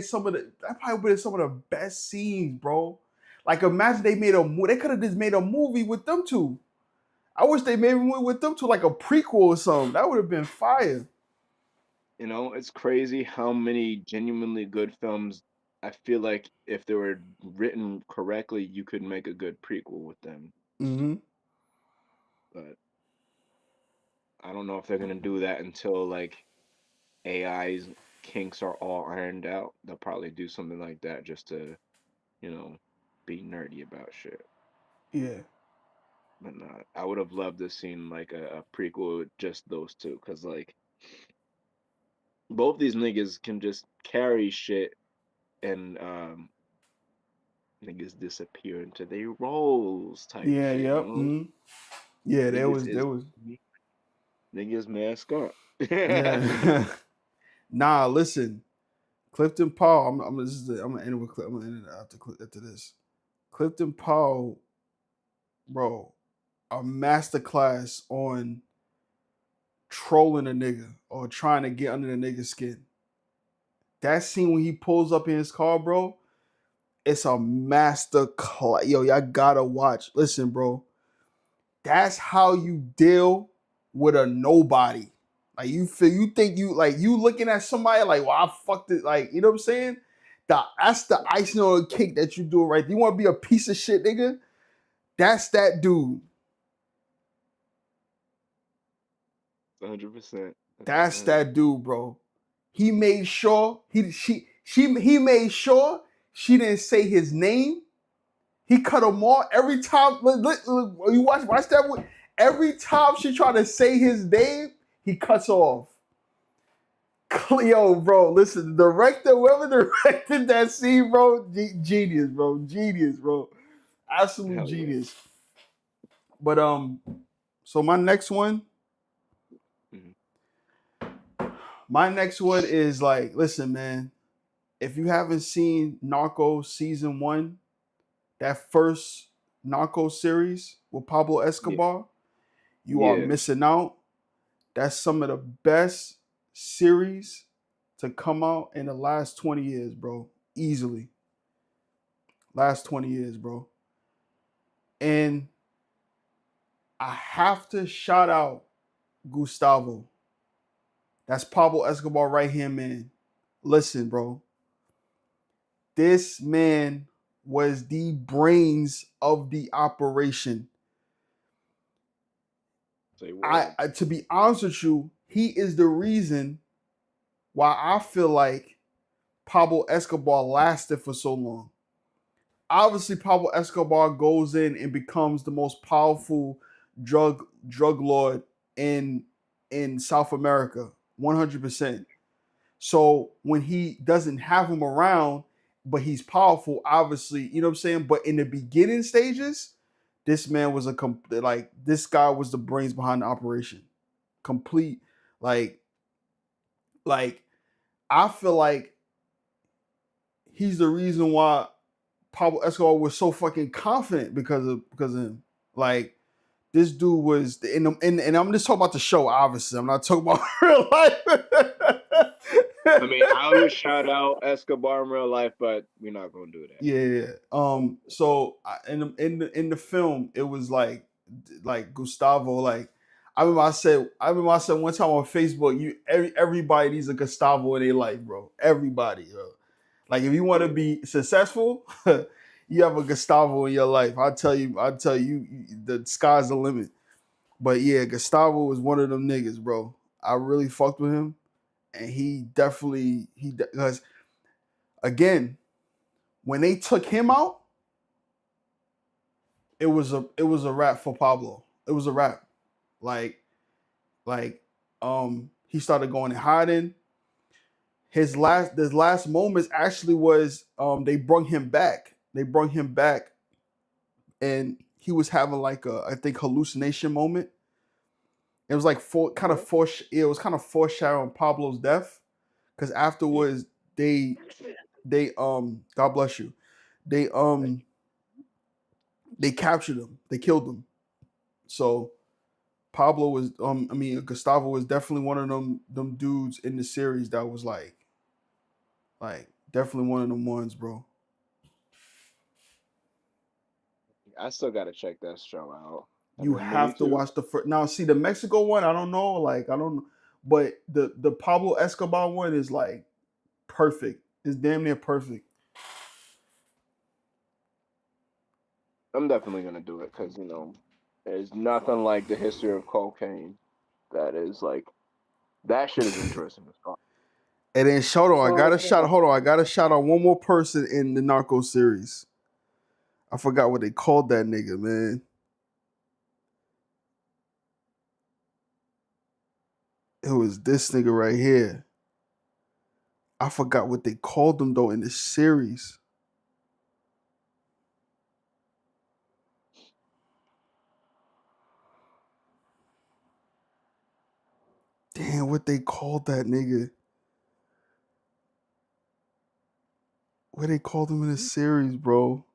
that probably was some of the best scenes, bro. Like imagine they made a they could have just made a movie with them two. I wish they made a movie with them two, like a prequel or something. That would have been fire. You know, it's crazy how many genuinely good films I feel like if they were written correctly, you could make a good prequel with them. Mm-hmm. But I don't know if they're gonna do that until like AI's kinks are all ironed out. They'll probably do something like that just to, you know, be nerdy about shit. Yeah. But not. I would have loved to seen like a prequel with just those two, cause like both these niggas can just carry shit and niggas disappear into their roles type Yeah, shit, you yep. know? Mm-hmm. Yeah, Niggas there is was niggas mask up. yeah. Nah, listen. Clifton Paul, I'm gonna end it with I'm gonna end it after this. Clifton Paul, bro, a masterclass on trolling a nigga or trying to get under the nigga's skin. That scene when he pulls up in his car, bro, it's a master class. Yo, y'all gotta watch. Listen, bro, that's how you deal with a nobody. Like you think you like you looking at somebody like, well, I fucked it. Like, you know what I'm saying? That's the icing on the cake that you do right. You want to be a piece of shit, nigga? That's that dude. 100%. That's That's 100. that dude, bro. He made sure he made sure she didn't say his name. He cut them off every time. You watch that one. Every time she tried to say his name, he cuts off. Yo, bro, listen, the director, whoever directed that scene, bro, genius, bro, genius, bro, absolute Hell yeah. genius. But so Mhm. my next one is like, listen, man, if you haven't seen Narcos season one, that first Narco series with Pablo Yeah. Escobar, you are Yeah. missing out. That's some of the best series to come out in the last 20 years, bro. Easily. Last 20 years, bro. And I have to shout out Gustavo. That's Pablo Escobar right hand man. Listen, bro. This man was the brains of the operation. Say word. To be honest with you, he is the reason why I feel like Pablo Escobar lasted for so long. Obviously, Pablo Escobar goes in and becomes the most powerful drug lord in South America, 100%. So when he doesn't have him around, but he's powerful, obviously, you know what I'm saying. But in the beginning stages, this man was like this guy was the brains behind the operation, complete. Like like I feel like he's the reason why Pablo Escobar was so fucking confident because of him. Like this dude was and I'm just talking about the show. Obviously, I'm not talking about real life. I mean, I would shout out Escobar in real life, but we're not gonna do that. Yeah. So in the film, it was like Gustavo. Like I remember I said one time on Facebook, everybody needs a Gustavo in their life, bro. Everybody, bro. Like if you want to Yeah. be successful, you have a Gustavo in your life. I tell you, the sky's the limit. But yeah, Gustavo was one of them niggas, bro. I really fucked with him, and he definitely because again, when they took him out, it was a wrap for Pablo. It was a wrap. Like like he started going and hiding. His last moments actually was they brung him back. They brung him back, and he was having like a, I think, hallucination moment. It was like What? it was kind of foreshadowing Pablo's death because afterwards they God bless you, they they captured him, they killed him. So Pablo was I mean Gustavo was definitely one of them dudes in the series that was like definitely one of them ones, bro. I still gotta check that show out. I've You been meaning have to to. watch the first. Now, see the Mexico one. I don't know. Like I don't. But the Pablo Escobar one is like perfect. It's damn near perfect. I'm definitely gonna do it because there's nothing like the history of cocaine. That is like that shit is interesting as fuck. And then shout out, I got Oh, a shout. Hold on, I got to shout out one more person in the Narco series. I forgot what they called that nigga, man. It was this nigga right here. I forgot what they called him though in the series. Damn, what they called that nigga? What they called him in the series, bro?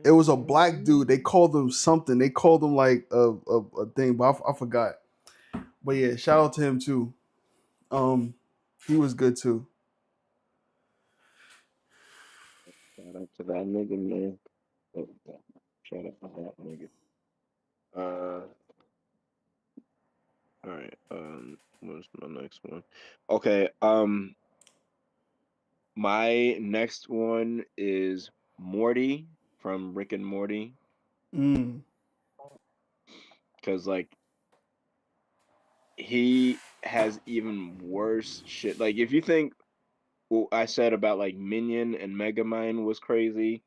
It was a black dude. They called him something. They called him like a thing, but I forgot. But yeah, shout out to him too. Um, he was good too. shout out to that nigga, man. Oh, shout out to that nigga. Uh, all right. What's my next one? Okay. My next one is Morty from Rick and Morty, Mm, because like he has even worse shit. Like if you think what I said about like Minion and Megamind was crazy,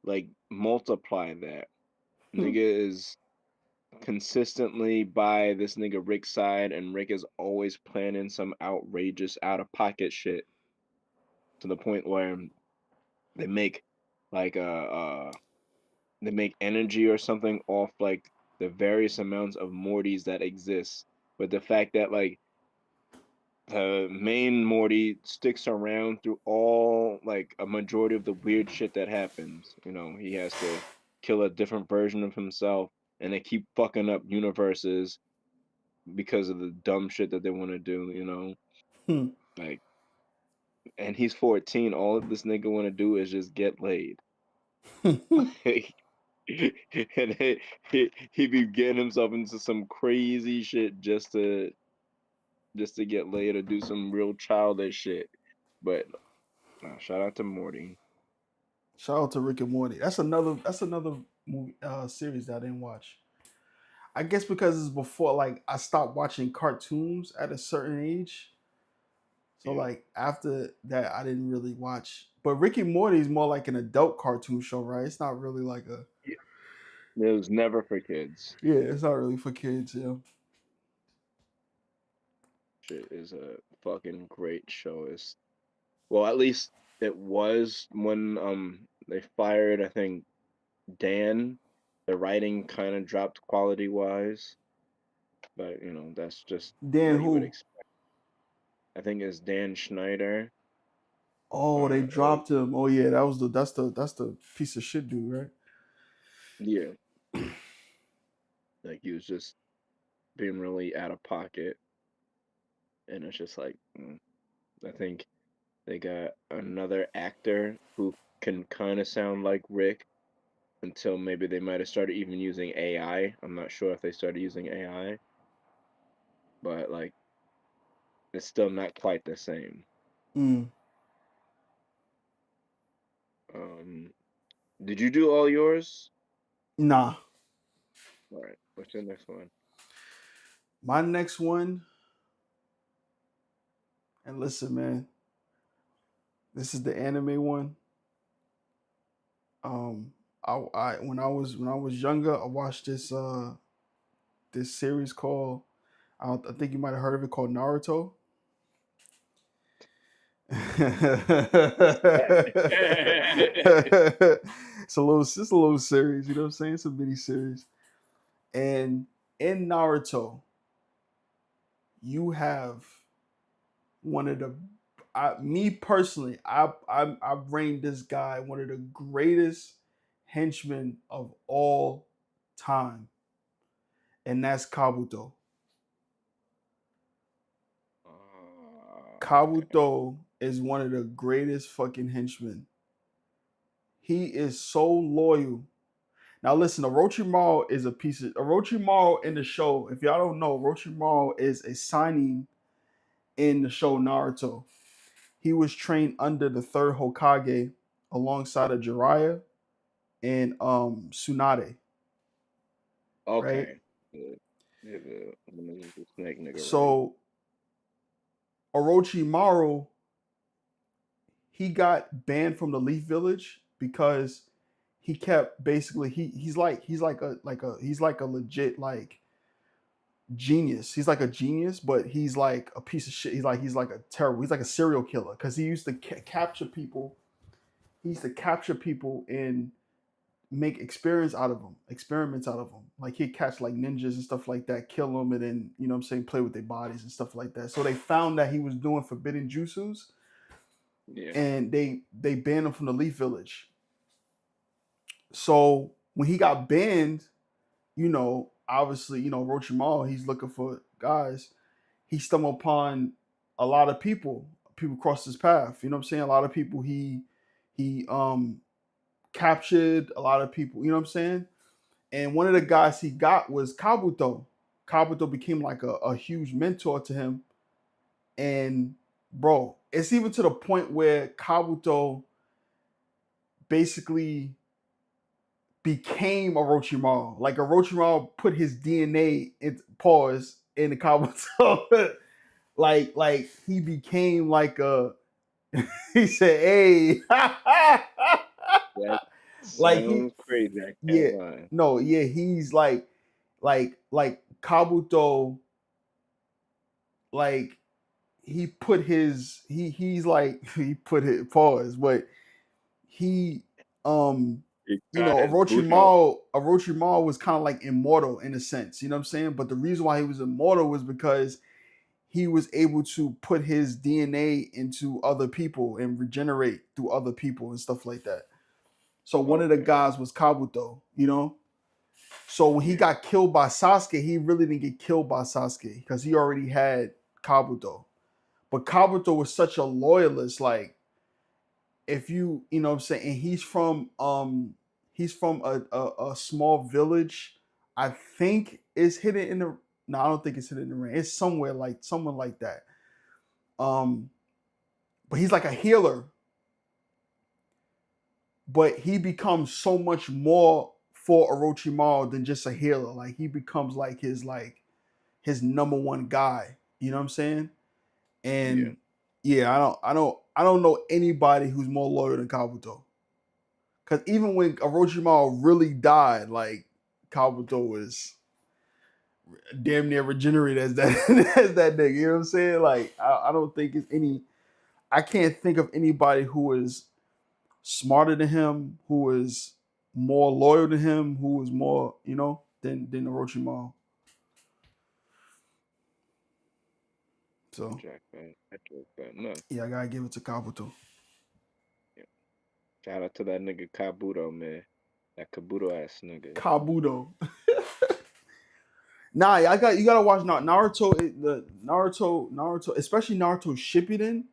like multiply that. Nigga is consistently by this nigga Rick's side, and Rick is always planning some outrageous out of pocket shit to the point where they make like they make energy or something off like the various amounts of Mortys that exist. But the fact that like the main Morty sticks around through all like a majority of the weird shit that happens. He has to kill a different version of himself, and they keep fucking up universes because of the dumb shit that they want to do. hmm. Like, and he's 14. All this nigga want to do is just get laid. And he be getting himself into some crazy shit just to get laid or do some real childish shit. But nah, shout out to Morty. Shout out to Rick and Morty. That's another movie series that I didn't watch. I guess because it's before like I stopped watching cartoons at a certain age. So Yeah. like after that I didn't really watch. But Rick and Morty is more like an adult cartoon show, right? It's not really like a Yeah. It was never for kids. yeah, it's not really for kids, yeah. Shit is a fucking great show. Well, at least it was when they fired, I think, Dan. The writing kind of dropped quality wise, but that's just Dan what you would who? expect. I think it's Dan Schneider. Oh, they It was dropped him. Oh yeah, that's the piece of shit dude, right? yeah, like he was just being really out of pocket, and it's just like I think they got another actor who can kind of sound like Rick until maybe they might have started even using AI. I'm not sure if they started using AI, but like it's still not quite the same. Mm. Um, did you do all yours? Nah. All right. What's your next one? My next one, and listen, man, this is the anime one. Um, I when I was younger, I watched this series called I think you might have heard of it called Naruto. It's a little series, you know what I'm saying? It's a mini series. And in Naruto, you have one of the me personally, I ranked this guy one of the greatest henchmen of all time, and that's Kabuto. Okay. Kabuto is one of the greatest fucking henchmen. He is so loyal. Now listen, Orochimaru is a piece of Orochimaru in the show. If y'all don't know, Orochimaru is a signing in the show Naruto. He was trained under the third Hokage alongside of Jiraiya and Tsunade, right? Okay. Good. Yeah, the snake nigga, right? So Orochimaru, he got banned from the Leaf Village because he kept basically he's like a legit like genius. He's like a genius, but he's like a piece of shit. He's like a terrible. He's like a serial killer because he used to capture people. He used to capture people and make experiments out of them. Like he'd catch like ninjas and stuff like that, kill them, and then you know what I'm saying, play with their bodies and stuff like that. So they found that he was doing forbidden jutsus, Yeah. and they banned him from the Leaf Village. So when he got banned, you know, obviously, you know, Orochimaru, he's looking for guys. He stumbled upon a lot of people crossed his path. You know what I'm saying? A lot of people he captured, a lot of people, you know what I'm saying? And one of the guys he got was Kabuto. Kabuto became like a huge mentor to him. And bro, it's even to the point where Kabuto basically became Orochimaru. Like Orochimaru put his DNA in pause in the Kabuto. like he became like a he said, hey. That Like he sounds crazy. I yeah, can't lie. no, yeah, he's like Kabuto, like he put his he's like he put it pause, but he He you know got his boot out. Orochimaru was kind of like immortal in a sense, you know what I'm saying? But the reason why he was immortal was because he was able to put his DNA into other people and regenerate through other people and stuff like that. So one of the Okay. guys was Kabuto, you know? So when he Yeah. got killed by Sasuke, he really didn't get killed by Sasuke because he already had Kabuto. But Kabuto was such a loyalist, like if you know what I'm saying, and he's from a small village. I think it's hidden in the no, I don't think it's hidden in the rain. It's somewhere like that. Um, but he's like a healer, but he becomes so much more for Orochimaru than just a healer. Like he becomes like his number one guy. You know what I'm saying? Yeah. And yeah, I don't know anybody who's more loyal than Kabuto. Cause even when Orochimaru really died, like Kabuto was damn near regenerated as that as that nigga. You know what I'm saying? Like I don't think it's any. I can't think of anybody who is smarter than him, who is more loyal to him, who is more than Orochimaru. So Jack man. I took that. No. yeah, I gotta give it to Kabuto. Yeah. Shout out to that nigga Kabuto, man. That Kabuto ass nigga. Kabuto. Nah, you gotta watch Naruto. The Naruto, especially Naruto Shippuden.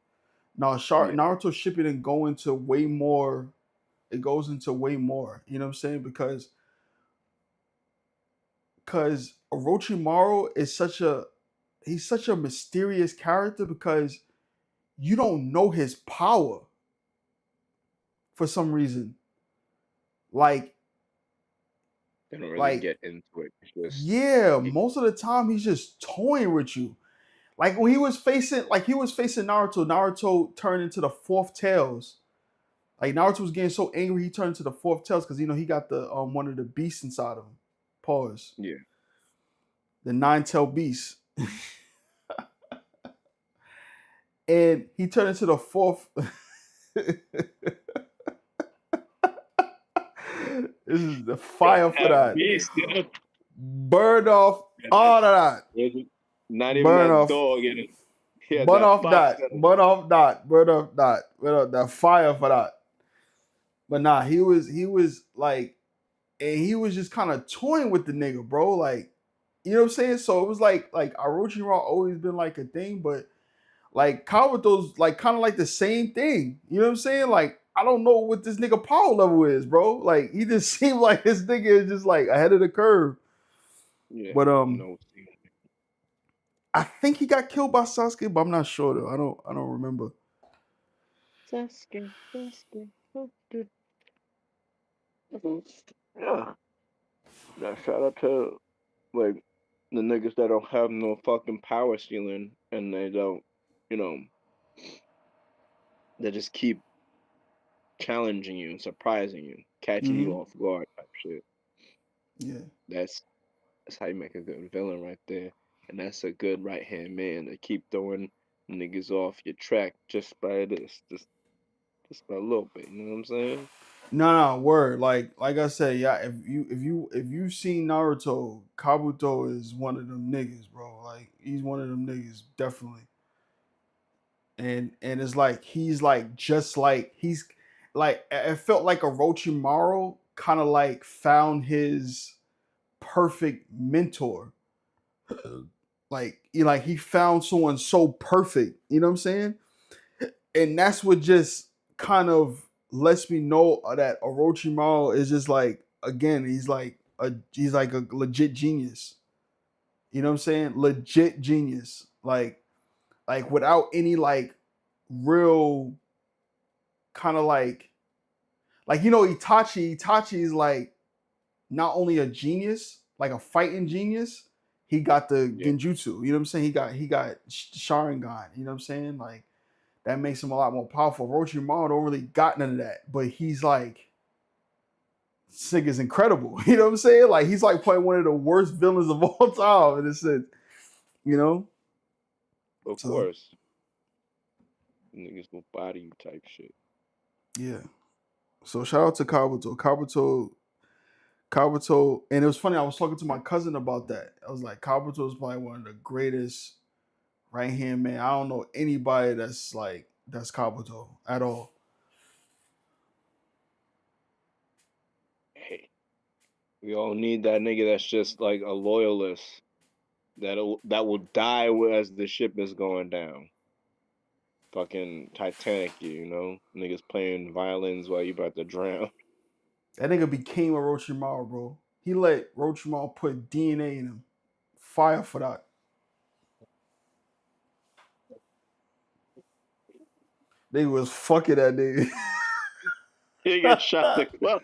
Now, Yeah. Naruto Shippuden go into way more. It goes into way more. You know what I'm saying? Because Orochimaru is such a mysterious character because you don't know his power for some reason. Like They don't really Like, get into it. It's just yeah, most of the time he's just toying with you. Like when he was facing Naruto, Naruto turned into the fourth tails. Like Naruto was getting so angry he turned into the fourth tails because he got the one of the beasts inside of him. Pause. yeah. The nine-tailed beast. And he turned into the fourth. This is the fire for that. Beast, yeah. Burn off all of that. Not even Burn that off. dog in it. He had Burn that off fox that. in him. Burn off that. Burn off that. Burn off that fire for that. But nah, he was like, and he was just kind of toying with the nigga, bro. Like, you know what I'm saying? So it was like Orochimaru always been like a thing, but like Kabuto's like kind of like the same thing. You know what I'm saying? Like, I don't know what this nigga power level is, bro. Like, he just seemed like this nigga is just like ahead of the curve. Yeah. But No. I think he got killed by Sasuke, but I'm not sure though. I don't remember. Sasuke. Yeah. Now shout out to like the niggas that don't have no fucking power stealing and they don't, you know, they just keep challenging you, surprising you, catching you Mm-hmm. off guard type shit. Yeah. That's that's how you make a good villain right there. And that's a good right hand man to keep throwing niggas off your track just by this, just by a little bit. You know what I'm saying? No, word. Like I said, yeah. If you seen Naruto, Kabuto is one of them niggas, bro. Like he's one of them niggas, definitely. And it's like he's like just like he's like it felt like Orochimaru kind of like found his perfect mentor. Like he found someone so perfect. You know what I'm saying? And that's what just kind of lets me know that Orochimaru is just like again he's like a legit genius. You know what I'm saying? Legit genius. Like without any like real kind of like Itachi is like not only a genius, like a fighting genius, he got the Yeah, genjutsu. You know what I'm saying? He got Sharingan. You know what I'm saying? Like that makes him a lot more powerful. Orochimaru don't really got none of that, but he's like Sig is incredible. You know what I'm saying? Like he's like probably one of the worst villains of all time in a sense. You know? of So course. Niggas will body you type shit. yeah. So shout out to Kabuto, and it was funny. I was talking to my cousin about that. I was like, Kabuto is probably one of the greatest right hand man. I don't know anybody that's Kabuto at all. Hey, we all need that nigga that's just like a loyalist that will die as the ship is going down. Fucking Titanic, you know? Niggas playing violins while you about to drown. That nigga became a Orochimaru, bro. He let Orochimaru put DNA in him. Fire for that. They was fucking that nigga. He get shot the club.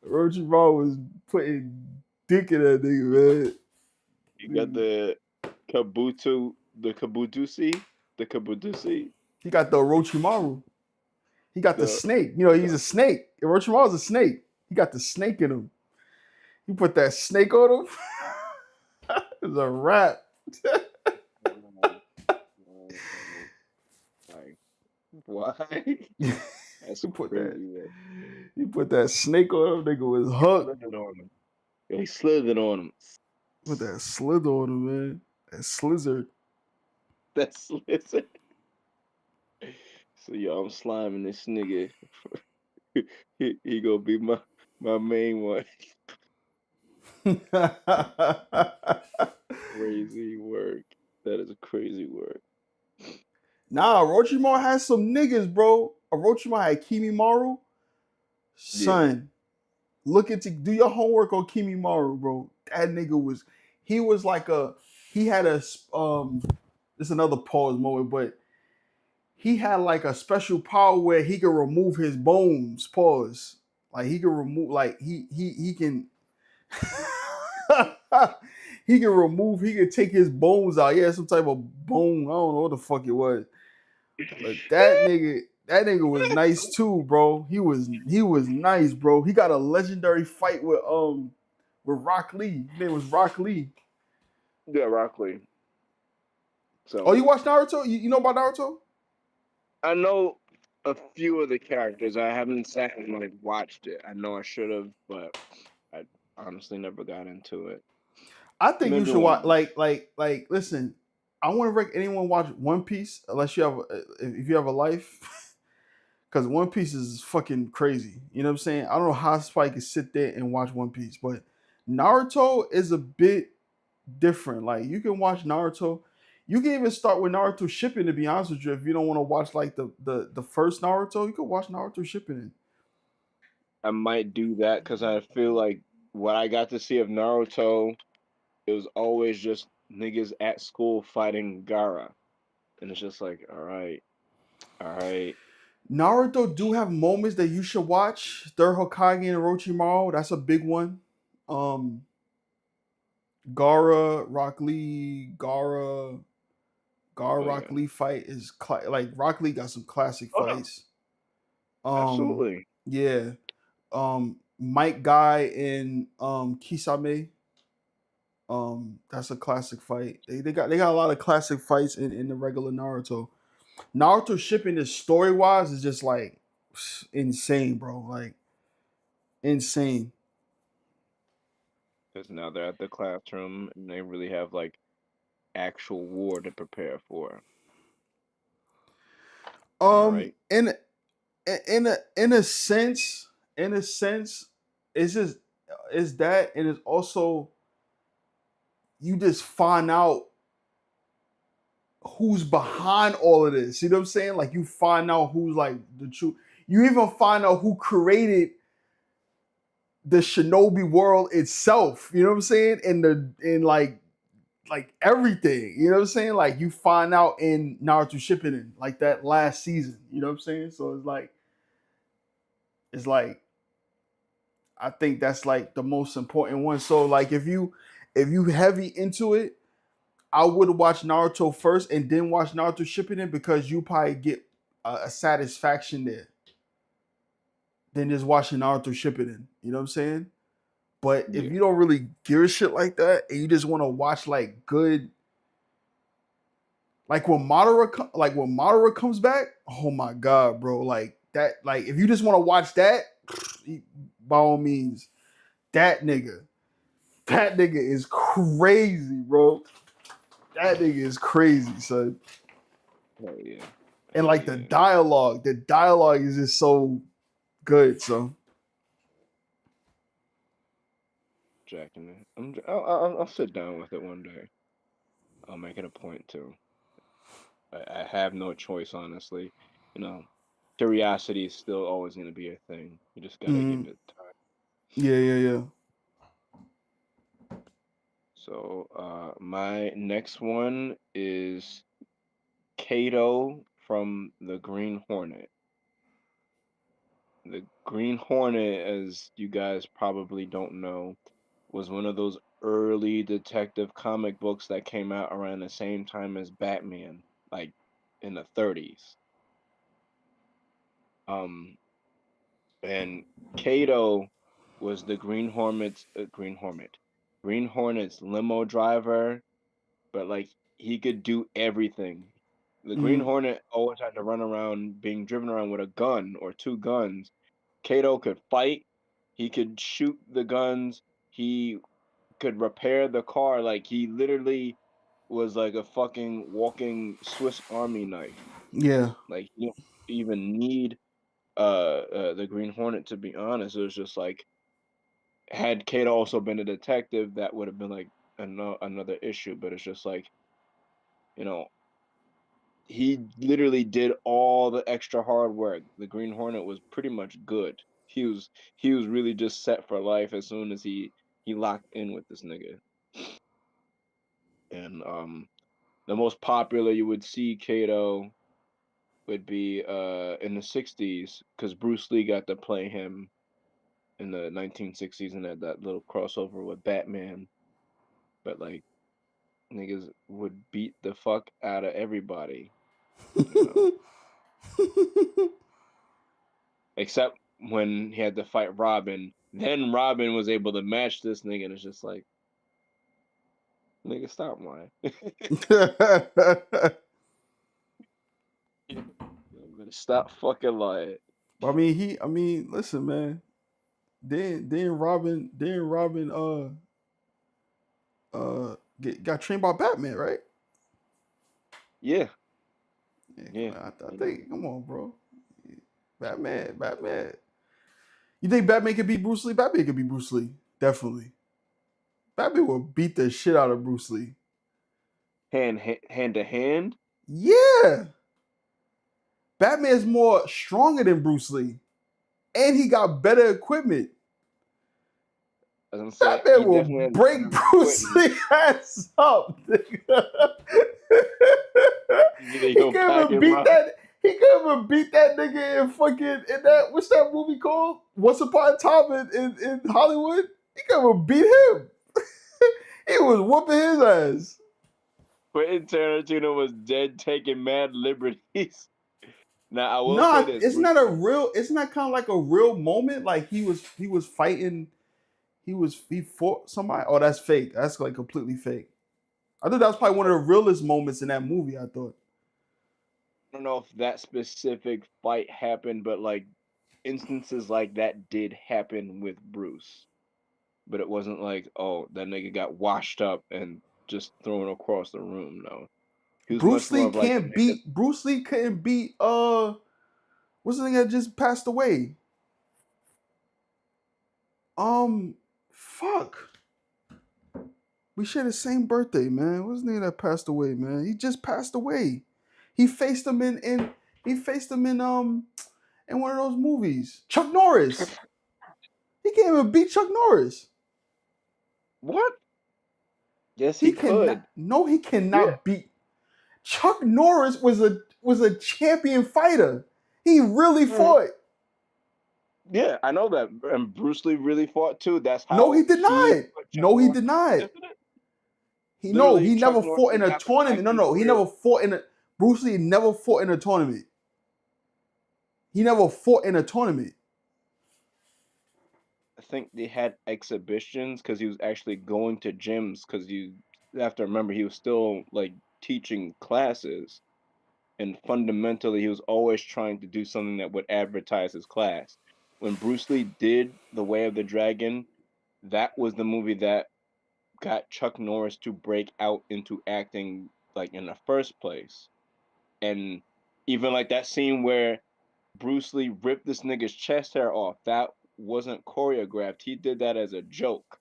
Orochimaru was putting dick in that nigga, You got man. the Kabutusi, the Kabutusi, He got the Orochimaru. He got the the snake. You know, he's the a snake. Orochimaru's a snake. He got the snake in him. You put that snake on him. It's a wrap. like why? That's you put that. crazy, man. You put that snake on him. Nigga was He hooked. slithered on him. He slithered on him. Put that slither on him, man. That slizzard. That's listen. So yo, I'm sliming this nigga. He gonna be my main one. Crazy work. That is a crazy work. Nah, Orochimaru has some niggas, bro. Orochimaru had Kimimaru. Yeah. Son, do your homework on Kimimaru, bro. That nigga he was like he had a this is another pause moment, but he had like a special power where he could remove his bones. Pause. Like he can remove, like he can he can remove, he can take his bones out. He had some type of bone. I don't know what the fuck it was. But that nigga was nice too, bro. He was nice, bro. He got a legendary fight with Rock Lee. His name was Rock Lee. Yeah, Rock Lee. Oh, So you watch Naruto? You know about Naruto? I know a few of the characters. I haven't sat and like watched it. I know I should have, but I honestly never got into it. I think you Maybe should one watch. day. Like. Listen, I want to recommend anyone watch One Piece unless you have, if you have a life, because One Piece is fucking crazy. You know what I'm saying? I don't know how Spike can sit there and watch One Piece, but Naruto is a bit different. Like you can watch Naruto. You can even start with Naruto Shipping. To be honest with you, if you don't want to watch like the first Naruto, you can watch Naruto Shipping. I might do that because I feel like what I got to see of Naruto, it was always just niggas at school fighting Gara, and it's just like, all right, Naruto do have moments that you should watch. Third Hokage and Orochimaru, that's a big one. Um, Gara, Rock Lee, Gara oh yeah, Rock Lee fight is like Rock Lee got some classic oh no, fights. absolutely, Yeah. Mike Guy and Kisame. That's a classic fight. They got a lot of classic fights in the regular Naruto. Naruto shipping is story wise is just like insane, bro. Like insane. because now they're at the classroom and they really have like actual war to prepare for. Am I Um, right? in in a sense, it's just it's that, and it's also you just find out who's behind all of this. You know what I'm saying? Like you find out who's like the truth. You even find out who created the shinobi world itself. You know what I'm saying? And like everything. You know what I'm saying? Like you find out in Naruto Shippuden, like that last season. You know what I'm saying? So it's like I think that's like the most important one. So like if you heavy into it, I would watch Naruto first and then watch Naruto Shippuden because you probably get a satisfaction there than just watching Naruto Shippuden. You know what I'm saying? But if Yeah. you don't really give a shit like that and you just want to watch like good, like when Madara comes back, oh my god, bro, like that, like if you just want to watch that, by all means, that nigga, that nigga is crazy, bro. That nigga is crazy, son. Hell yeah. And Hell like yeah. the dialogue is just so good. So Jacking it. I'll sit down with it one day. I'll make it a point to. I have no choice, honestly. You know, curiosity is still always going to be a thing. You just got to give mm, it time. yeah, yeah, yeah. So, my next one is Kato from the Green Hornet. The Green Hornet, as you guys probably don't know, was one of those early detective comic books that came out around the same time as Batman, like in the 30s. Um, and Kato was the Green Hornet's limo driver, but like he could do everything. The Green Mm, Hornet always had to run around being driven around with a gun or two guns. Kato could fight, he could shoot the guns, he could repair the car. Like he literally was like a fucking walking Swiss Army knife. yeah, Like you don't even need the Green Hornet to be honest. It was just like had Kato also been a detective, that would have been like another issue. But it's just like you know he literally did all the extra hard work. The Green Hornet was pretty much good. He was really just set for life as soon as he locked in with this nigga. And the most popular you would see Kato. would be in the '60s because Bruce Lee got to play him in the 1960s and had that little crossover with Batman. But like niggas would beat the fuck out of everybody, you know, except when he had to fight Robin. Then Robin was able to match this nigga, and it's just like, nigga, stop lying. You better stop fucking lying. I mean, listen, man. Robin, got trained by Batman, right? Yeah, Yeah, yeah. I You know, think, come on, bro. Batman. You think Batman could beat Bruce Lee? Batman could beat Bruce Lee, definitely. Batman will beat the shit out of Bruce Lee. hand to hand. Yeah, Batman's more stronger than Bruce Lee, and he got better equipment. As I'm saying, Batman he will definitely has break better Bruce equipment. Lee ass up. Nigga. They He gonna can't pack even him beat up. that. He can't even beat that nigga in fucking in that. What's that movie called? Once Upon a Time in Hollywood. He can't even beat him. He was whooping his ass. Quentin Tarantino was dead taking mad liberties. Now I will say Nah, this, it's Bruce not a Lee. real. It's not kind of like a real moment. Like he was fighting. He fought somebody. Oh, that's fake. That's like completely fake. I think that's probably one of the realest moments in that movie. I thought. I don't know if that specific fight happened, but like instances like that did happen with Bruce. But it wasn't like, oh, that nigga got washed up and just thrown across the room. No, he was much Bruce more Lee of like a can't nigga. beat. Bruce Lee couldn't beat. What's the thing that just passed away? Fuck. We share the same birthday, man. What's the name that passed away, man? He just passed away. He faced him in one of those movies. Chuck Norris. He can't even beat Chuck Norris. What? Yes, He he cannot. could. No, he Yeah, cannot beat. Chuck Norris was a champion fighter. He really mhm. fought. Yeah, I know that. And Bruce Lee really fought too. That's No, he how did he not. put Chuck No, he Norris. did not. Yes, it is. He no, Literally, he Chuck never Norris fought in didn't a have an tournament. No, acting no, he career. never fought in a. Bruce Lee never fought in a tournament. He never fought in a tournament. I think they had exhibitions because he was actually going to gyms because you have to remember he was still like teaching classes and fundamentally he was always trying to do something that would advertise his class. When Bruce Lee did The Way of the Dragon, that was the movie that got Chuck Norris to break out into acting like in the first place. And even like that scene where Bruce Lee ripped this nigga's chest hair off, that wasn't choreographed. He did that as a joke.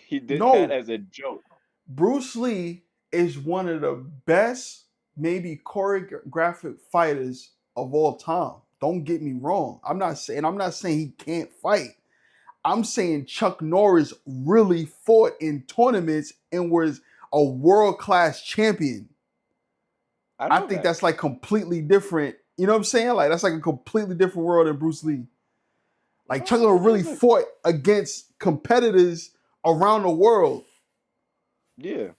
He did that No, as a joke. Bruce Lee is one of the best, maybe choreographic fighters of all time. Don't get me wrong. I'm not saying he can't fight. I'm saying Chuck Norris really fought in tournaments and was a world class champion. I I know think that. that's like completely different. You know what I'm saying? Like that's like a completely different world than Bruce Lee. Like Chuck No, Norris it really isn't. fought against competitors around the world. Yeah.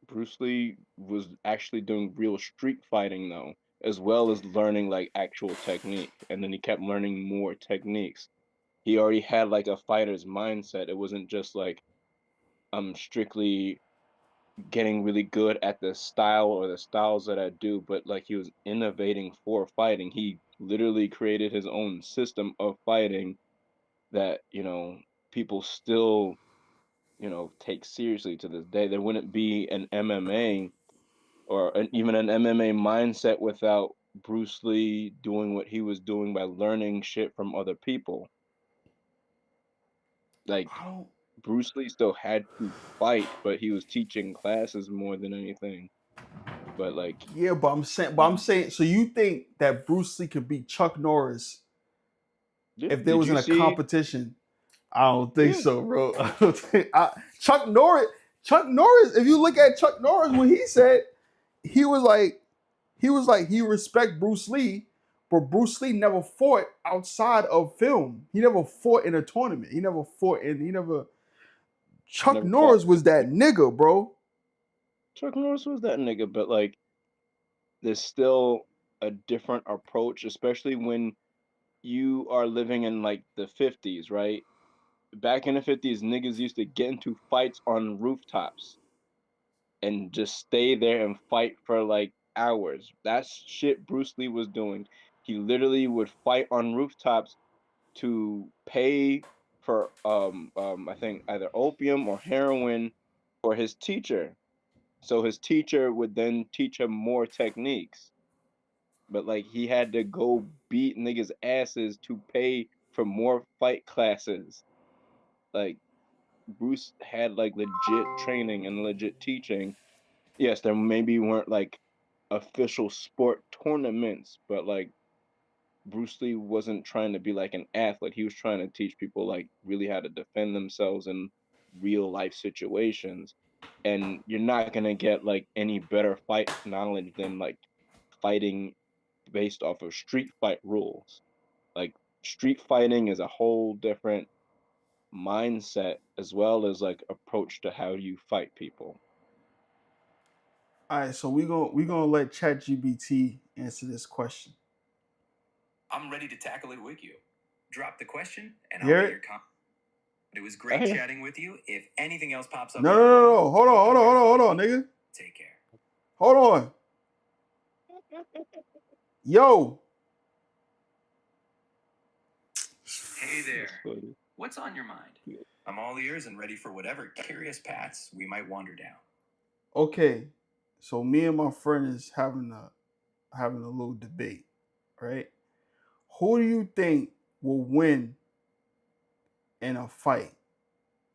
Bruce Lee was actually doing real street fighting though, as well as learning like actual technique. And then he kept learning more techniques. He already had like a fighter's mindset. It wasn't just like I'm strictly getting really good at the style or the styles that I do, but like he was innovating for fighting. He literally created his own system of fighting that, people still, take seriously to this day. There wouldn't be an MMA or even an MMA mindset without Bruce Lee doing what he was doing by learning shit from other people. Like I don't. Bruce Lee still had to fight, but he was teaching classes more than anything. But like Yeah, but I'm he, saying. So you think that Bruce Lee could beat Chuck Norris yeah, if there did was you in a see? competition? I don't think Yeah, so, bro. I don't think, Chuck Norris. Chuck Norris. If you look at Chuck Norris, what he said, he was like, He was like, he respect Bruce Lee, but Bruce Lee never fought outside of film. He never fought in a tournament. He never fought in. He never. Chuck Never fought. Norris was that nigga, bro. Chuck Norris was that nigga, but like, there's still a different approach, especially when you are living in like the 50s, right? Back in the 50s, niggas used to get into fights on rooftops and just stay there and fight for like hours. That's shit Bruce Lee was doing. He literally would fight on rooftops to pay for I think either opium or heroin for his teacher. So his teacher would then teach him more techniques. But like he had to go beat niggas asses to pay for more fight classes. Like Bruce had like legit training and legit teaching. Yes, there maybe weren't like official sport tournaments, but like Bruce Lee wasn't trying to be like an athlete. He was trying to teach people like really how to defend themselves in real life situations. And you're not gonna get like any better fight knowledge than like fighting based off of street fight rules. Like street fighting is a whole different mindset as well as like approach to how you fight people. All right, so we gonna let ChatGPT answer this question. I'm ready to tackle it with you. Drop the question, and I'll Hear be it? your comment. It was great chatting with you. If anything else pops up, No, no, no, no. Hold on, nigga. take care. Hold on. Yo. Hey there. What's on your mind? I'm all ears and ready for whatever curious paths we might wander down. Okay. So me and my friend is having a little debate, right? Who do you think will win in a fight?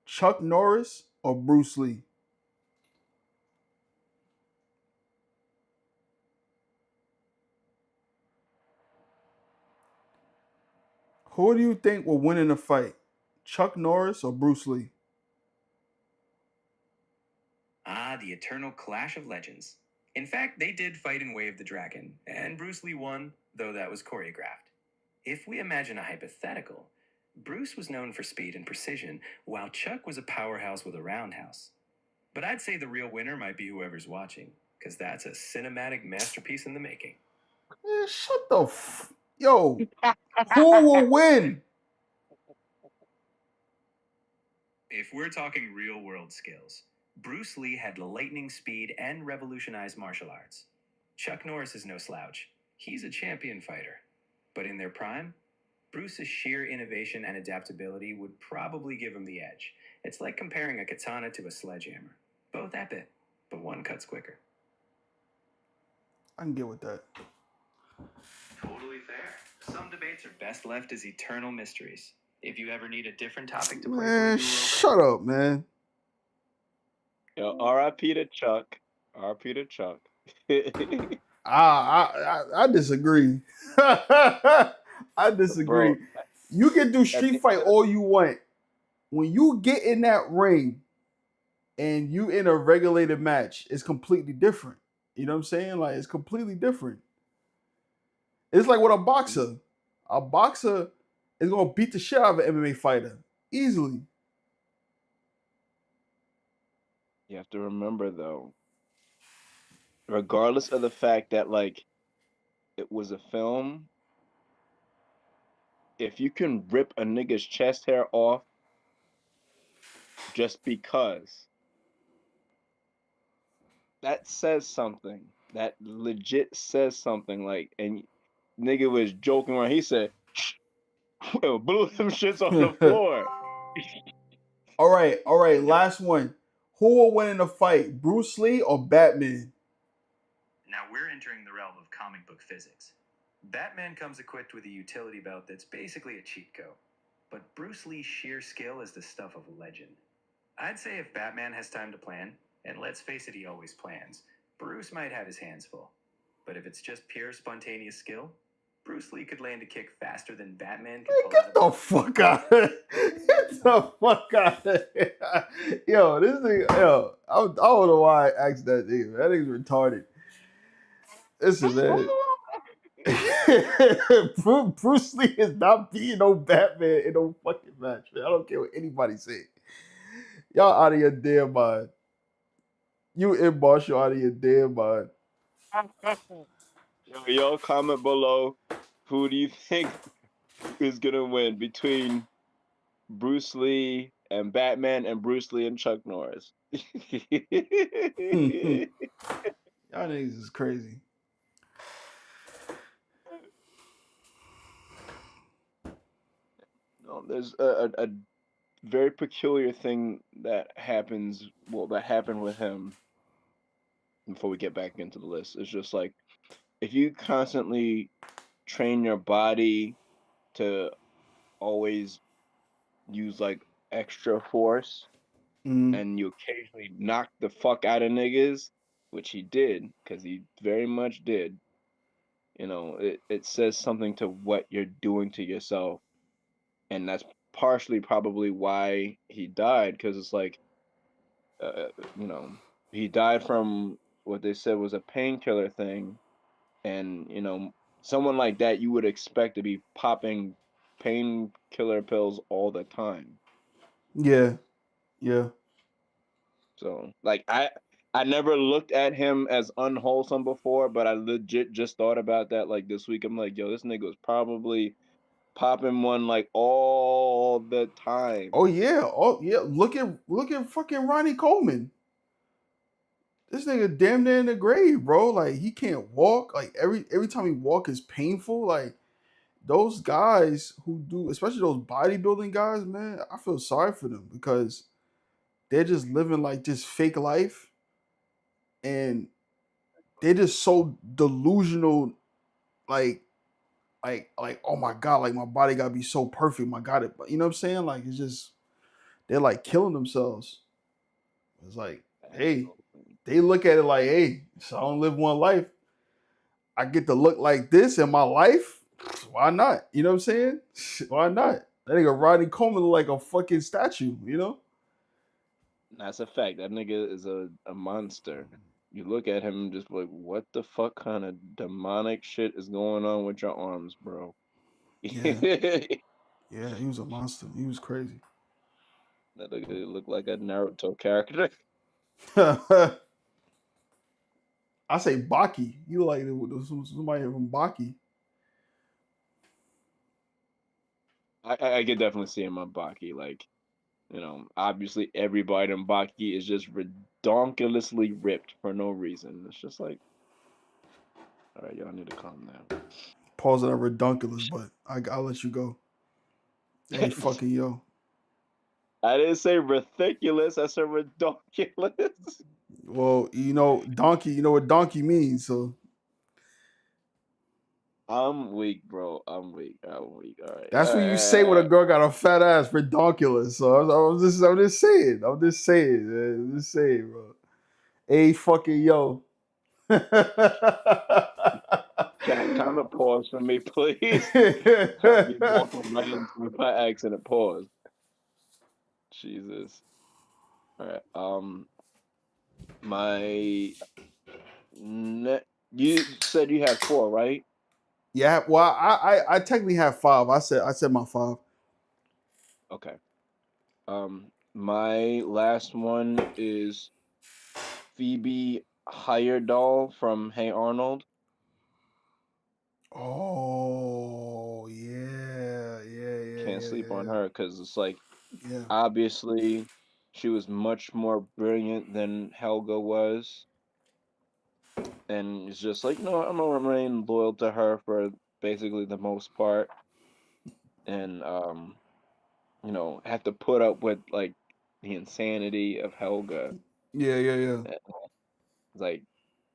Chuck Norris or Bruce Lee? Who do you think will win in a fight? Chuck Norris or Bruce Lee? Ah, the eternal clash of legends. In fact, they did fight in Way of the Dragon, and Bruce Lee won, though that was choreographed. If we imagine a hypothetical, Bruce was known for speed and precision, while Chuck was a powerhouse with a roundhouse. But I'd say the real winner might be whoever's watching, because that's a cinematic masterpiece in the making. Man, shut the Yo, who will win? If we're talking real world skills, Bruce Lee had lightning speed and revolutionized martial arts. Chuck Norris is no slouch. He's a champion fighter. But in their prime, Bruce's sheer innovation and adaptability would probably give him the edge. It's like comparing a katana to a sledgehammer. Both epic, but one cuts quicker. I can get with that. Totally fair. Some debates are best left as eternal mysteries. If you ever need a different topic to play, Man, shut up, man. Yo, R.I.P. to Chuck. R.I.P. to Chuck. I disagree. I disagree. Bro, You can do street fight all you want. When you get in that ring and you in a regulated match, it's completely different. You know what I'm saying? Like it's completely different. It's like with a boxer. A boxer is gonna beat the shit out of an MMA fighter easily. you have to remember though, regardless of the fact that like it was a film, if you can rip a nigga's chest hair off just because, that says something. That legit says something. Like, and nigga was joking around. He said, blew them shits on the floor. All right. Last one. Who will win in a fight, Bruce Lee or Batman? Now we're entering the realm of comic book physics. Batman comes equipped with a utility belt that's basically a cheat code. But Bruce Lee's sheer skill is the stuff of a legend. I'd say if Batman has time to plan, and let's face it, he always plans, Bruce might have his hands full. But if it's just pure spontaneous skill, Bruce Lee could land a kick faster than Batman could pull Get the fuck out of here. Get the fuck out of here. Yo, this thing, I don't know why I asked that nigga. That nigga's retarded. Listen, man. Bruce Lee is not beating no Batman in no fucking match, man. I don't care what anybody say. Y'all out of your damn mind. You and Marshall out of your damn mind. Y'all comment below. Who do you think is gonna win between Bruce Lee and Batman and Bruce Lee and Chuck Norris? Y'all niggas is crazy. No, there's a very peculiar thing that happens. Well, that happened with him. Before we get back into the list, it's just like if you constantly train your body to always use like extra force, Mm, and you occasionally knock the fuck out of niggas, which he did, because he very much did. It says something to what you're doing to yourself, and that's partially probably why he died, because it's like, uh, you know, he died from what they said was a painkiller thing, and someone like that you would expect to be popping painkiller pills all the time. yeah, yeah. So like I never looked at him as unwholesome before, but I legit just thought about that like this week. I'm like, yo, this nigga was probably popping one like all the time. Oh yeah, oh yeah. Look at fucking Ronnie Coleman. This nigga damn near in the grave, bro. Like he can't walk. Like every time he walk is painful. Like those guys who do, especially those bodybuilding guys, man, I feel sorry for them because they're just living like this fake life and they're just so delusional, like oh my god, like my body gotta be so perfect. My god, you know what I'm saying? Like it's just they're like killing themselves. It's like, hey, Absolutely. they look at it like, hey, so I don't live one life. I get to look like this in my life. Why not? You know what I'm saying? Why not? That nigga Rodney Coleman look like a fucking statue, you know? That's a fact. That nigga is a monster. You look at him and just like, what the fuck kind of demonic shit is going on with your arms, bro? Yeah. That Yeah, he was a monster. He was crazy. nigga look like a Naruto character. I say Baki. You like somebody from Baki. I could definitely see him on Baki. Like, obviously everybody in Baki is just redonkulously ripped for no reason. It's just like, all right, y'all need to calm Pause on that redunculous, but I'll let you go. Hey, down. fucking yo. I didn't say ridiculous. I said redonkulous. Well, donkey. You know what donkey means, so I'm weak, bro. I'm weak. I'm weak. All right. that's what you say when a girl got a fat ass, redonkulous. So I'm just saying. I'm just saying, man. I'm just saying, bro. Hey, fucking yo. Chat, time to pause for me, please. I'll be walking right into it by accident. Pause. Jesus. All right. My you said you had four, right? Yeah, well, I technically have five. I said my five. Okay. My last one is Phoebe Heyerdahl from Hey Arnold. Oh yeah, Can't sleep on yeah, her because it's like yeah. obviously she was much more brilliant than Helga was, and it's just like no, I'm gonna remain loyal to her for basically the most part, and have to put up with like the insanity of Helga. Yeah. And, like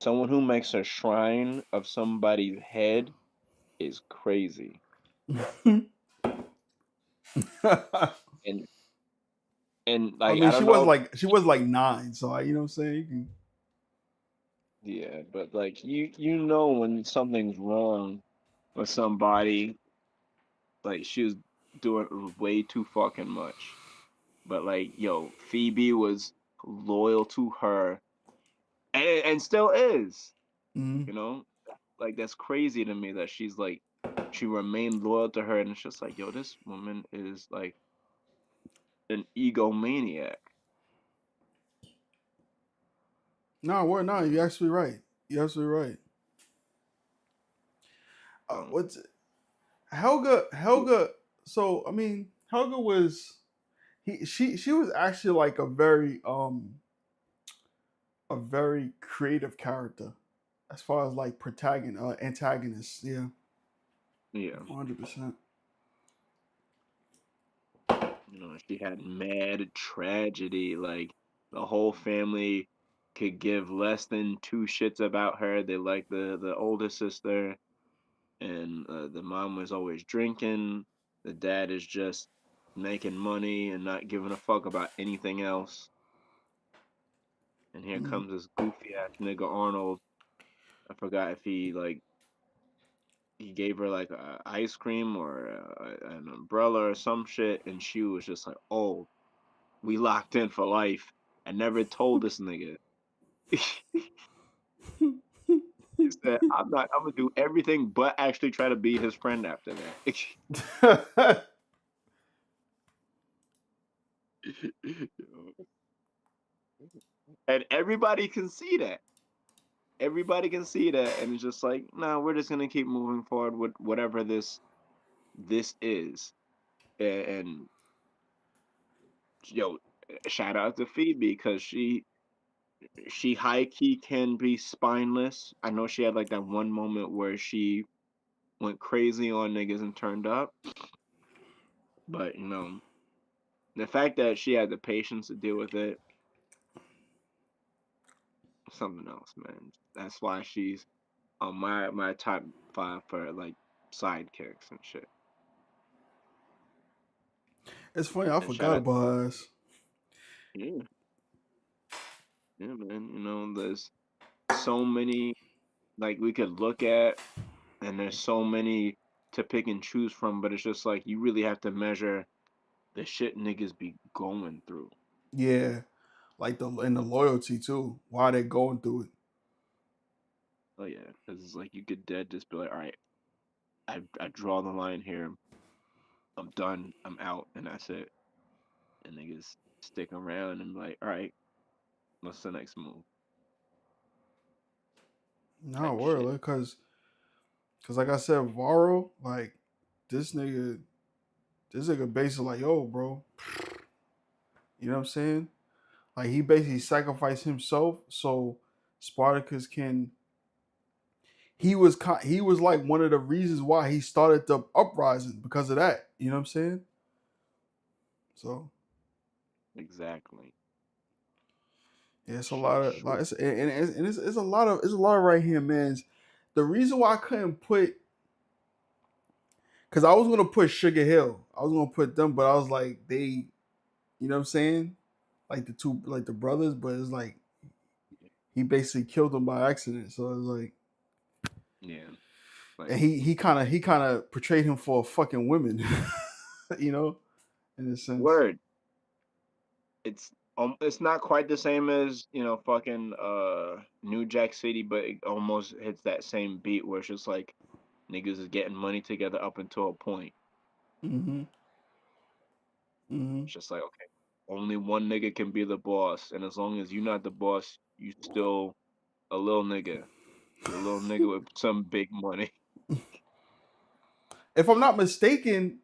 someone who makes a shrine of somebody's head is crazy. Yeah. And I like mean, I don't know, she was like 9, so you know what I'm saying. yeah, but like you know when something's wrong with somebody, like she was doing way too fucking much. But like, yo, Phoebe was loyal to her and still is, Mm-hmm. you know? like that's crazy to me that she remained loyal to her, and it's just like, yo, this woman is like an egomaniac. No, we're not. You're actually right. You're absolutely right. So, What's it? Helga? Helga. So I mean, Helga was she was actually like a very creative character as far as like protagonist antagonist. Yeah, yeah, 100%. she had mad tragedy. Like the whole family could give less than two shits about her. They like the older sister, and the mom was always drinking. The dad is just making money and not giving a fuck about anything else. And here Mm. comes this goofy ass nigga Arnold. I forgot if he gave her like a ice cream or an umbrella or some shit, and she was just like, "Oh, we locked in for life." I never told this nigga. He said, "I'm not. I'm gonna do everything but actually try to be his friend after that." And everybody can see that. Everybody can see that, and it's just like, no, we're just gonna keep moving forward with whatever this is. And yo, shout out to Phoebe because she high key can be spineless. I know she had like that one moment where she went crazy on niggas and turned up, but the fact that she had the patience to deal with it, something else, man. That's why she's on my top five for like sidekicks and shit. It's funny. I And shout forgot out, about her ass. yeah, yeah, man. There's so many like we could look at, and there's so many to pick and choose from, but it's just like you really have to measure the shit niggas be going through. Yeah, like the loyalty too. Why they going through it? Oh yeah, because it's like you could dead just be like, all right, I draw the line here. I'm done. I'm out, and that's it. And niggas stick around and be like, all right, what's the next move? No, Type word, shit. cause like I said, Varro, like this nigga, this nigga basically like, yo, bro, you know what I'm saying? Like he basically sacrificed himself so Spartacus can. He was like one of the reasons why he started the uprising because of that. You know what I'm saying? So Exactly. yeah, it's a Shit lot is of true. like, it's a lot right here, man. The reason why I couldn't put, because I was gonna put Sugar Hill, I was gonna put them, but I was like they, you know what I'm saying? Like the two, like the brothers, but it's like he basically killed them by accident. So it's like, Yeah. Like, and he kind of portrayed him for fucking women, you know, in a sense. word. It's not quite the same as fucking New Jack City, but it almost hits that same beat where it's just like niggas is getting money together up until a point. Mm-hmm. Mm-hmm. It's just like, okay, only one nigga can be the boss, and as long as you're not the boss, you still a little nigga. You a little nigga with some big money. If I'm not mistaken,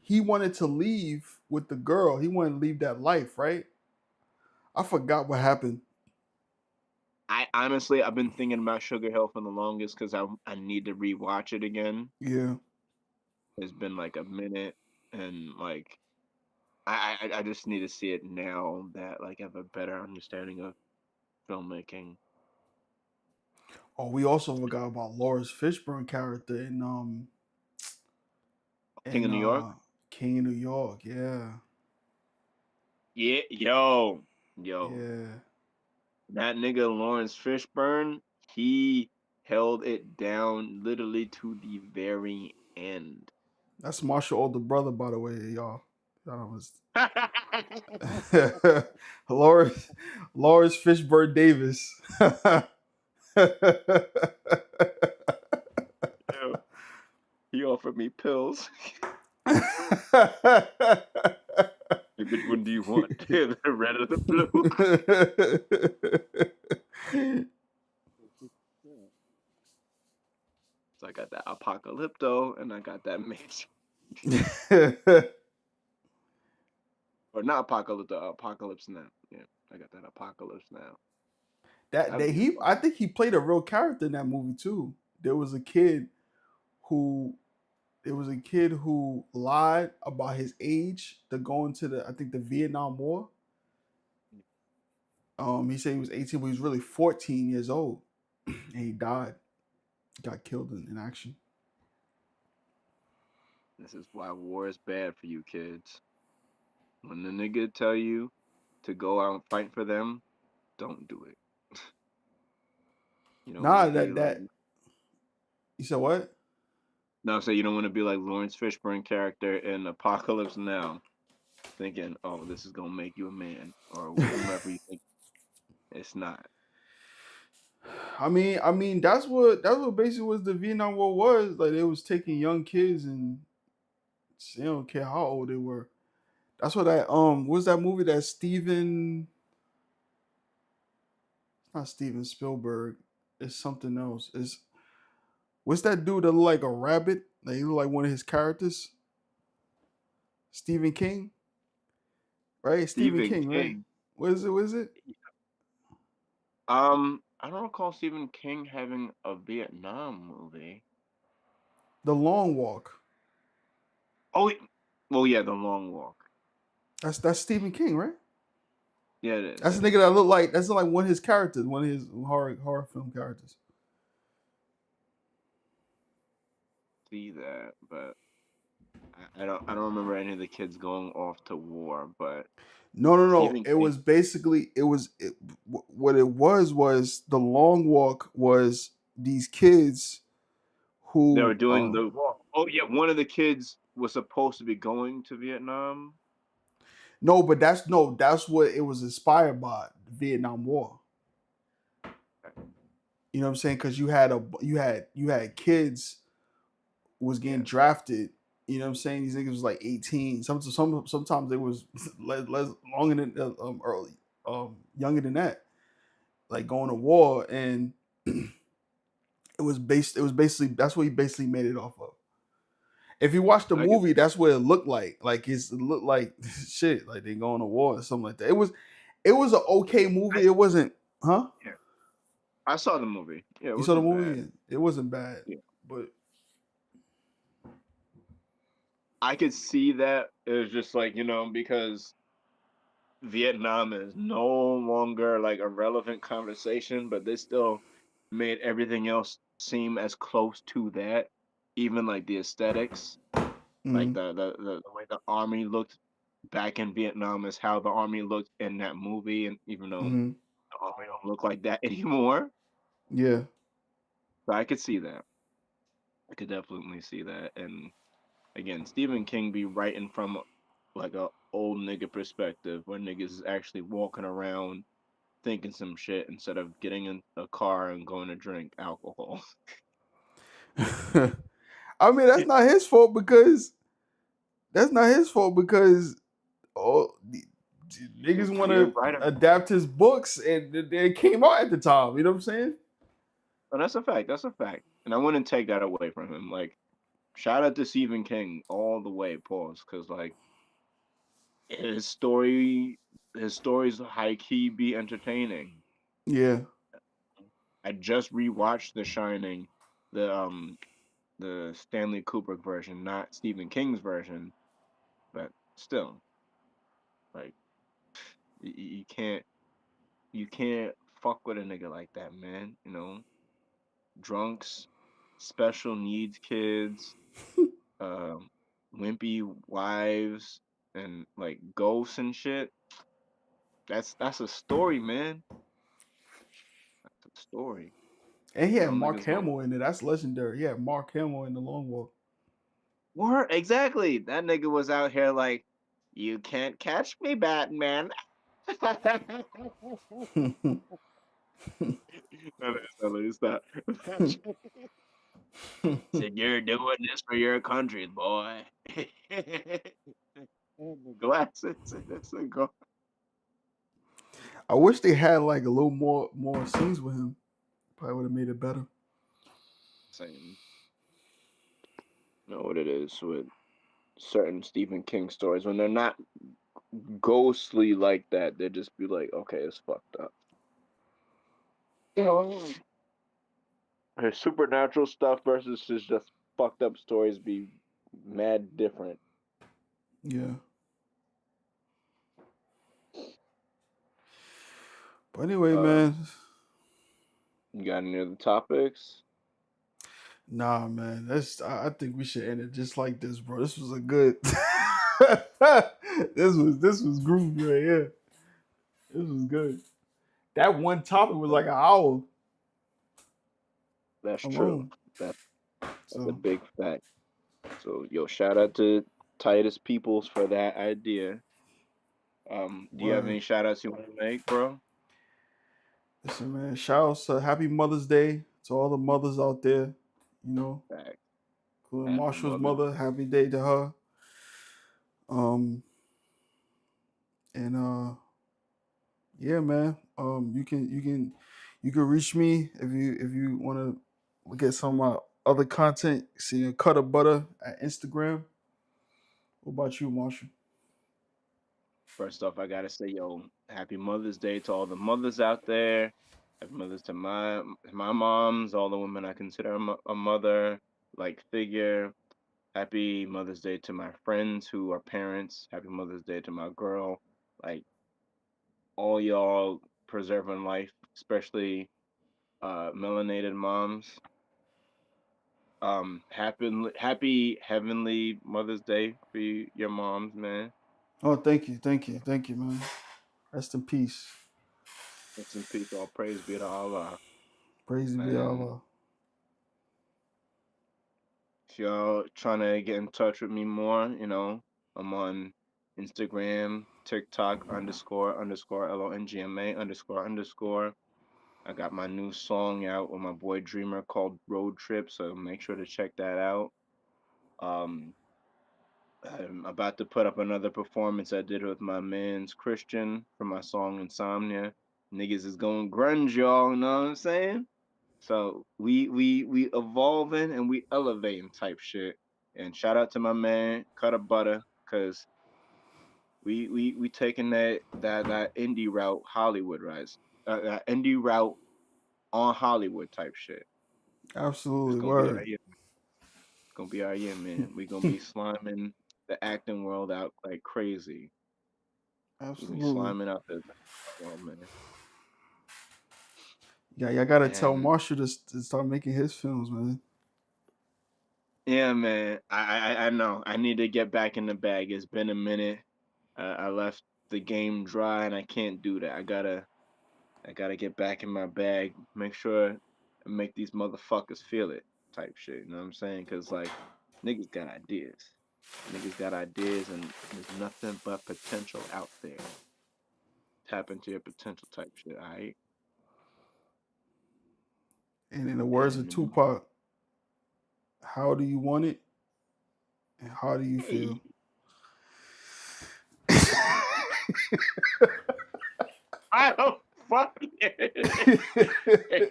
he wanted to leave with the girl. He wanted to leave that life, right? I forgot what happened. I honestly, I've been thinking about Sugar Hill for the longest because I need to rewatch it again. Yeah. It's been like a minute, and like I just need to see it now that like I have a better understanding of filmmaking. Oh, we also forgot about Lawrence Fishburne character King in of New York. King of New York. Yeah. Yeah, yo, Yeah. that nigga Lawrence Fishburne, he held it down literally to the very end. That's Marshall older brother, by the way, y'all. Y'all was Lawrence Lawrence Fishburne Davis. Yeah, he offered me pills. Which one do you want? The red or the blue? So I got that Apocalypto and I got that Mage. Or not Apocalypto, Apocalypse Now. Yeah, I got that Apocalypse Now. that That'd they be he fun. I think he played a real character in that movie too. There was a kid who there was a kid who lied about his age to go into the I think the Vietnam War. He said he was 18, but he was really 14 years old, and he died. Got killed in action. This is why war is bad for you kids. When the nigga tell you to go out and fight for them, don't do it. You don't want to Nah, be that like that you said what? no, so you don't want to be like Lawrence Fishburne character in Apocalypse Now, thinking, "Oh, this is gonna make you a man," or whomever you think. It's not. I mean, that's what basically was the Vietnam War was. Like they was taking young kids and they don't care how old they were. That's what that what's that movie that Steven not Steven Spielberg. It's something else. It's what's that dude that look like a rabbit? Like he look like one of his characters? Stephen King? Right? Stephen Stephen King, right? King. What is it? What is it? I don't recall Stephen King having a Vietnam movie. The Long Walk. Oh, well, yeah, The Long Walk. That's Stephen King, right? Yeah, it is. That's It the nigga is. that look like that's like one of his characters, one of his horror film characters. See that, but I don't remember any of the kids going off to war. But No, no, no. Stephen It King, was basically what it was the Long Walk was these kids they were who doing the walk. Oh yeah, one of the kids was supposed to be going to Vietnam. no, but that's what it was inspired by the Vietnam War. You know what I'm saying? Because you had kids was getting Yeah, drafted. You know what I'm saying? These niggas was like 18. Sometimes it was less longer than early, younger than that. Like going to war, and it was basically that's what he basically made it off of. If you watch the I get movie, that's what it looked like. Like it looked like shit, like they going to war or something like that. It was an okay I, movie. It wasn't, huh? yeah, I saw the movie. Yeah, it You saw the wasn't bad. movie? It wasn't bad, Yeah, but I could see that. It was just like because Vietnam is no longer like a relevant conversation, but they still made everything else seem as close to that. Even like the aesthetics, like mm, the way the army looked back in Vietnam is how the army looked in that movie, and even though mm, the army don't look like that anymore, yeah. so I could see that. I could definitely see that. And again, Stephen King be writing from like a old nigga perspective, where niggas is actually walking around thinking some shit instead of getting in a car and going to drink alcohol. I mean, that's not his fault because oh, niggas want You're to right. adapt his books and they came out at the time. You know what I'm saying? And that's a fact. That's a fact. And I wouldn't take that away from him. Like, shout out to Stephen King all the way, pause, because like his story, his stories high key be entertaining. Yeah. I just rewatched The Shining, the Stanley Kubrick version, not Stephen King's version, but still, like you can't fuck with a nigga like that, man. Drunks, special needs kids, um, wimpy wives, and like ghosts and shit. That's a story, man. That's a story. And he had Real Mark niggas gonna Hamill in it. That's legendary. He had Mark Hamill in the Long Walk. work exactly. That nigga was out here like, you can't catch me, Batman. That Let me stop. Said you're doing this for your country, boy. Glasses. That's a go. I wish they had like a little more scenes with him. Probably would have made it better. Same. You know what it is with certain Stephen King stories when they're not ghostly like that. They just be like, okay, it's fucked up. You know, her supernatural stuff versus just fucked up stories be mad different. Yeah. But anyway, man. You got any other topics? Nah, man. I think we should end it just like this, bro. This was a good. this was groovy right here. This was good. That one topic was like an hour That's true. alone. That's a So big fact. So yo, shout out to Titus Peoples for that idea. Do you have word. any shout outs you want to make, bro? Listen, man. Shout out to Happy Mother's Day to all the mothers out there. You know, Fact. including Happy Marshall's Mother's mother. Happy day to her. Um and yeah, man. You can reach me if you want to look at some of my other content. See Cut of Butter at Instagram. What about you, Marshall? First off, I gotta say, yo, happy Mother's Day to all the mothers out there. Happy Mother's to my moms, all the women I consider a mother like figure. Happy Mother's Day to my friends who are parents. Happy Mother's Day to my girl. Like all y'all preserving life, especially melanated moms. Happy Heavenly Mother's Day for your moms, man. Oh, thank you, man. Rest in peace. Rest in peace. All praise be to Allah. Praise be And Allah. if y'all trying to get in touch with me more, I'm on Instagram, TikTok __ LONGMA __. I got my new song out with my boy Dreamer called Road Trip, so make sure to check that out. Um, I'm about to put up another performance I did with my man's Christian for my song Insomnia. Niggas is going grunge, y'all, you know what I'm saying? So we evolving and we elevating type shit. And shout out to my man Cut of Butter, cause we taking that indie route Hollywood rise, that indie route on Hollywood type shit. It's Absolutely. gonna be our Word. year. It's gonna be our year, man. We gonna be sliming the acting world out like crazy. We gonna be Absolutely. sliming out the world, man. Yeah, y'all gotta tell And Marshall to start making his films, man. yeah, man. I know. I need to get back in the bag. It's been a minute. I left the game dry, and I can't do that. I gotta get back in my bag. Make sure I make these motherfuckers feel it, type shit. You know what I'm saying? Cause like niggas got ideas. Niggas got ideas, and there's nothing but potential out there. Tap into your potential, type shit. All right. And in the words of And Tupac, how do you want it and how do you hey, feel? I don't fuck it.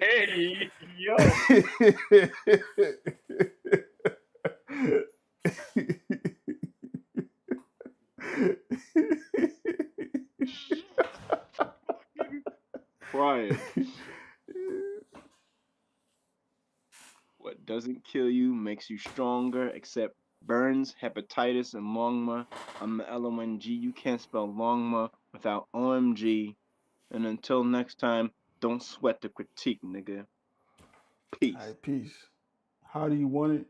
Hey, yo. Crying. What doesn't kill you makes you stronger, except burns, hepatitis, and longma. I'm the LONG. You can't spell longma without OMG. And until next time, don't sweat the critique, nigga. All Peace. right, peace. How do you want it